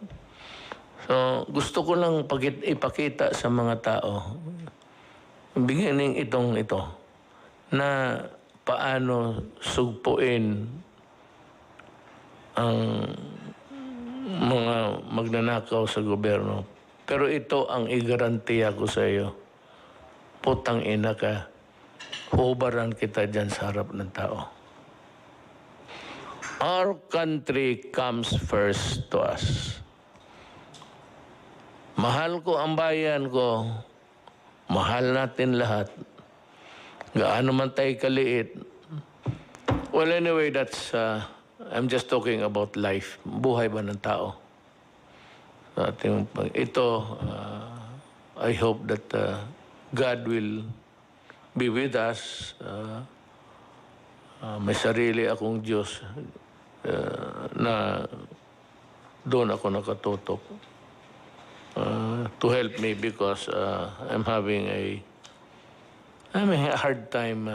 So, gusto ko lang ipakita sa mga tao, beginning ito, na paano sugpuin ang mga magnanakaw sa gobyerno. Pero ito ang igarantiya ko sa iyo. Putang ina ka, hubaran kita dyan sa harap ng tao. Our country comes first to us. Mahal ko ang bayan ko. Mahal natin lahat. Gaano man tayo kaliit. Well, anyway, that's... I'm just talking about life. Buhay ba ng tao? Ito, I hope that God will be with us. May sarili akong Diyos na doon ako nakatutok to help me because I'm having a hard time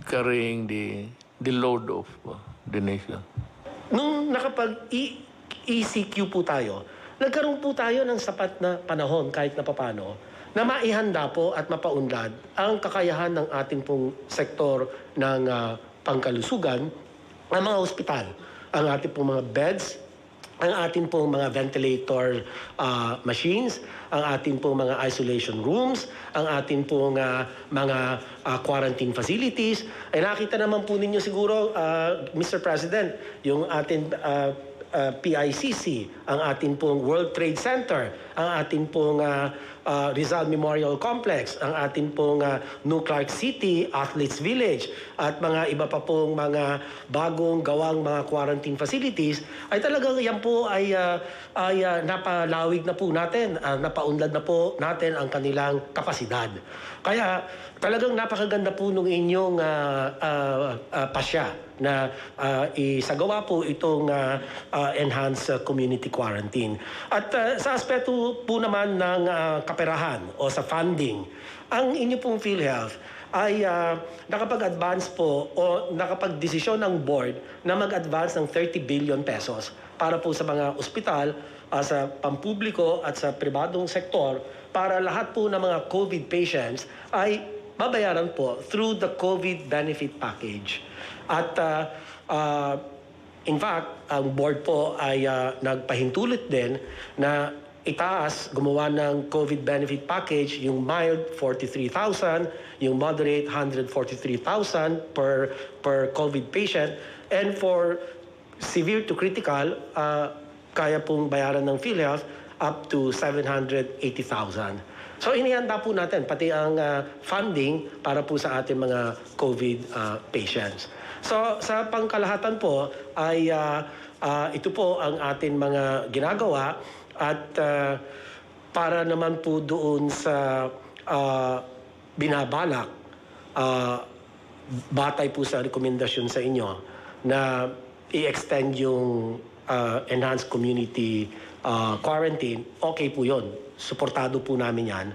carrying the load of the nation. Nung nakapag-ECQ po tayo, nagkaroon po tayo ng sapat na panahon kahit na papano na maihanda po at mapaunlad ang kakayahan ng ating pong sektor ng pangkalusugan, ang mga ospital, ang ating pong mga beds, ang ating pong mga ventilator machines, ang ating pong mga isolation rooms, ang ating pong mga quarantine facilities. Ay nakita naman po ninyo siguro, Mr. President, yung ating PICC, ang ating pong World Trade Center, ang ating pong Rizal Memorial Complex, ang ating pong New Clark City Athletes Village, at mga iba pa pong mga bagong gawang mga quarantine facilities, ay talagang yan po ay napalawig na po natin, napaunlad na po natin ang kanilang kapasidad. Kaya talagang napakaganda po nung inyong pasya na isagawa po itong enhanced community quarantine. At sa aspeto po naman ng kaperahan o sa funding, ang inyo pong PhilHealth ay nakapag-advance po o nakapag-desisyon ng board na mag-advance ng 30 billion pesos para po sa mga ospital, sa pampubliko at sa pribadong sektor, para lahat po ng mga COVID patients ay babayaran po through the COVID benefit package. At in fact, ang board po ay nagpahintulot din na itaas, gumawa ng COVID benefit package, yung mild 43,000, yung moderate 143,000 per COVID patient, and for severe to critical, kaya pong bayaran ng PhilHealth up to 780,000. So inihanda po natin pati ang funding para po sa ating mga COVID patients. So sa pangkalahatan po ay ito po ang ating mga ginagawa, at para naman po doon sa binabalak, batay po sa rekomendasyon sa inyo na i-extend yung enhanced community quarantine, okay po yun. Suportado po namin yan.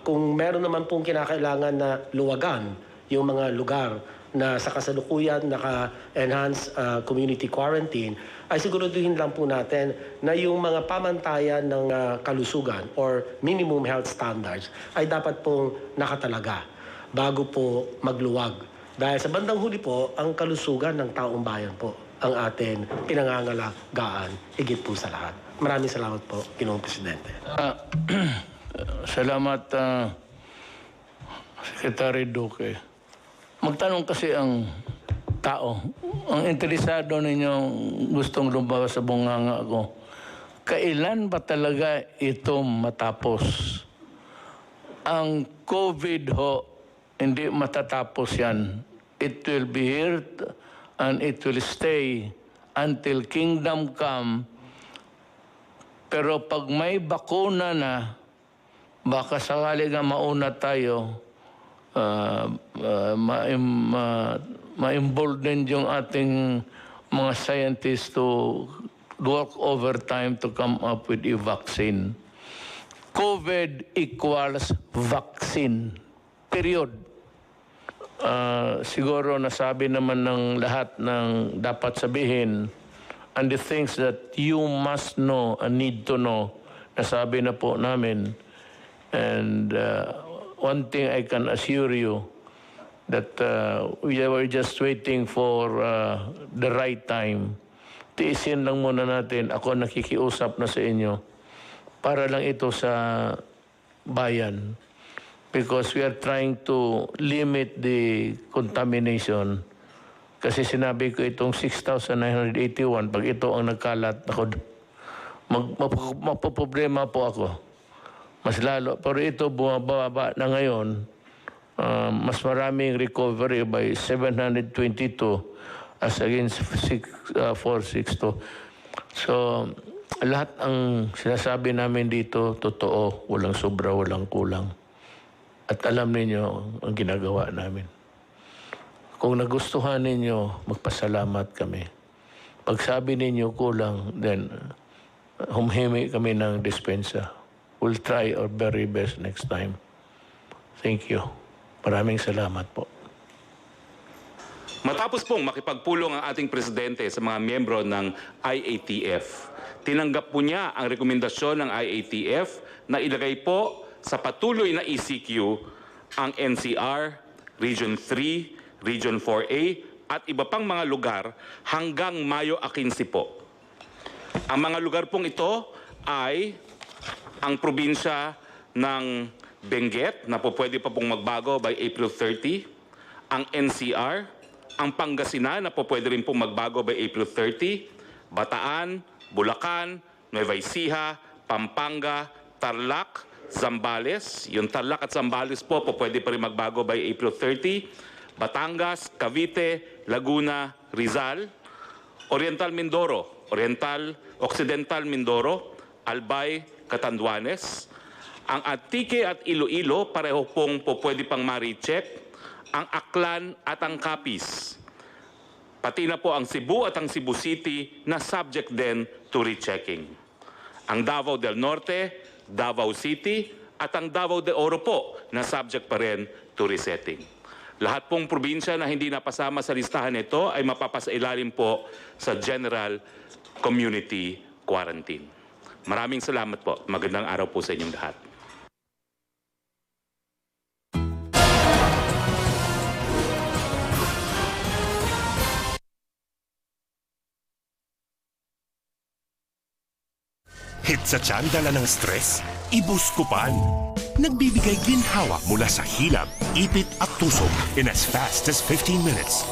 Kung meron naman pong kinakailangan na luwagan yung mga lugar na sa kasalukuyan naka-enhance community quarantine, ay siguraduhin lang po natin na yung mga pamantayan ng kalusugan or minimum health standards ay dapat pong nakatalaga bago po magluwag. Dahil sa bandang huli po, ang kalusugan ng taong bayan po ang atin pinangangalagaan, higit po sa lahat. Maraming salamat po, Ginoong Presidente. Salamat, Secretary Duque. Magtanong kasi ang tao, ang interesado ninyong gustong lumabas sa bunganga ko, kailan ba talaga ito matapos? Ang COVID ho, hindi matatapos yan. It will be here and it will stay until kingdom come. Pero pag may bakuna na, baka sakali nga mauna tayo, ma-embolden yung ating mga scientists to work overtime to come up with a vaccine. COVID equals vaccine. Period. Siguro nasabi naman ng lahat ng dapat sabihin, and the things that you must know and need to know, nasabi na po namin. And one thing I can assure you, that we were just waiting for the right time. Tiisin lang muna natin, ako nakikiusap na sa inyo, para lang ito sa bayan. Because we are trying to limit the contamination. Kasi sinabi ko itong 6,981, pag ito ang nagkalat, ako, magpaproblema po ako. Mas lalo. Pero ito bumababa na ngayon, mas maraming recovery by 722 as against 462. So, lahat ang sinasabi namin dito, totoo, walang sobra, walang kulang. At alam ninyo ang ginagawa namin. Kung nagustuhan ninyo, magpasalamat kami. Pag sabi ninyo kulang, then humhimi kami ng dispensa. We'll try our very best next time. Thank you. Maraming salamat po. Matapos pong makipagpulong ang ating presidente sa mga miyembro ng IATF, tinanggap po niya ang rekomendasyon ng IATF na ilagay po sa patuloy na ECQ ang NCR, Region 3, Region 4A at iba pang mga lugar hanggang Mayo 15 po. Ang mga lugar pong ito ay ang probinsya ng Benguet na po pwede pa pong magbago by April 30, ang NCR, ang Pangasinan na po pwede rin pong magbago by April 30, Bataan, Bulacan, Nueva Ecija, Pampanga, Tarlac, Zambales. Yung Tarlac at Zambales po pwede pa rin magbago by April 30, Batangas, Cavite, Laguna, Rizal, Oriental Mindoro, Occidental Mindoro, Albay, Catanduanes, ang Antique at Iloilo, pareho pong po pwede pang ma-recheck, ang Aklan at ang Capiz. Pati na po ang Cebu at ang Cebu City na subject din to rechecking. Ang Davao del Norte, Davao City at ang Davao de Oro po na subject pa rin to resetting. Lahat pong probinsya na hindi napasama sa listahan nito ay mapapasailalim po sa General Community Quarantine. Maraming salamat po. Magandang araw po sa inyong lahat. Hit sa tiyan dala ng stress? Ibuskupan. Nagbibigay ginhawa mula sa hilab, ipit at tusok in as fast as 15 minutes.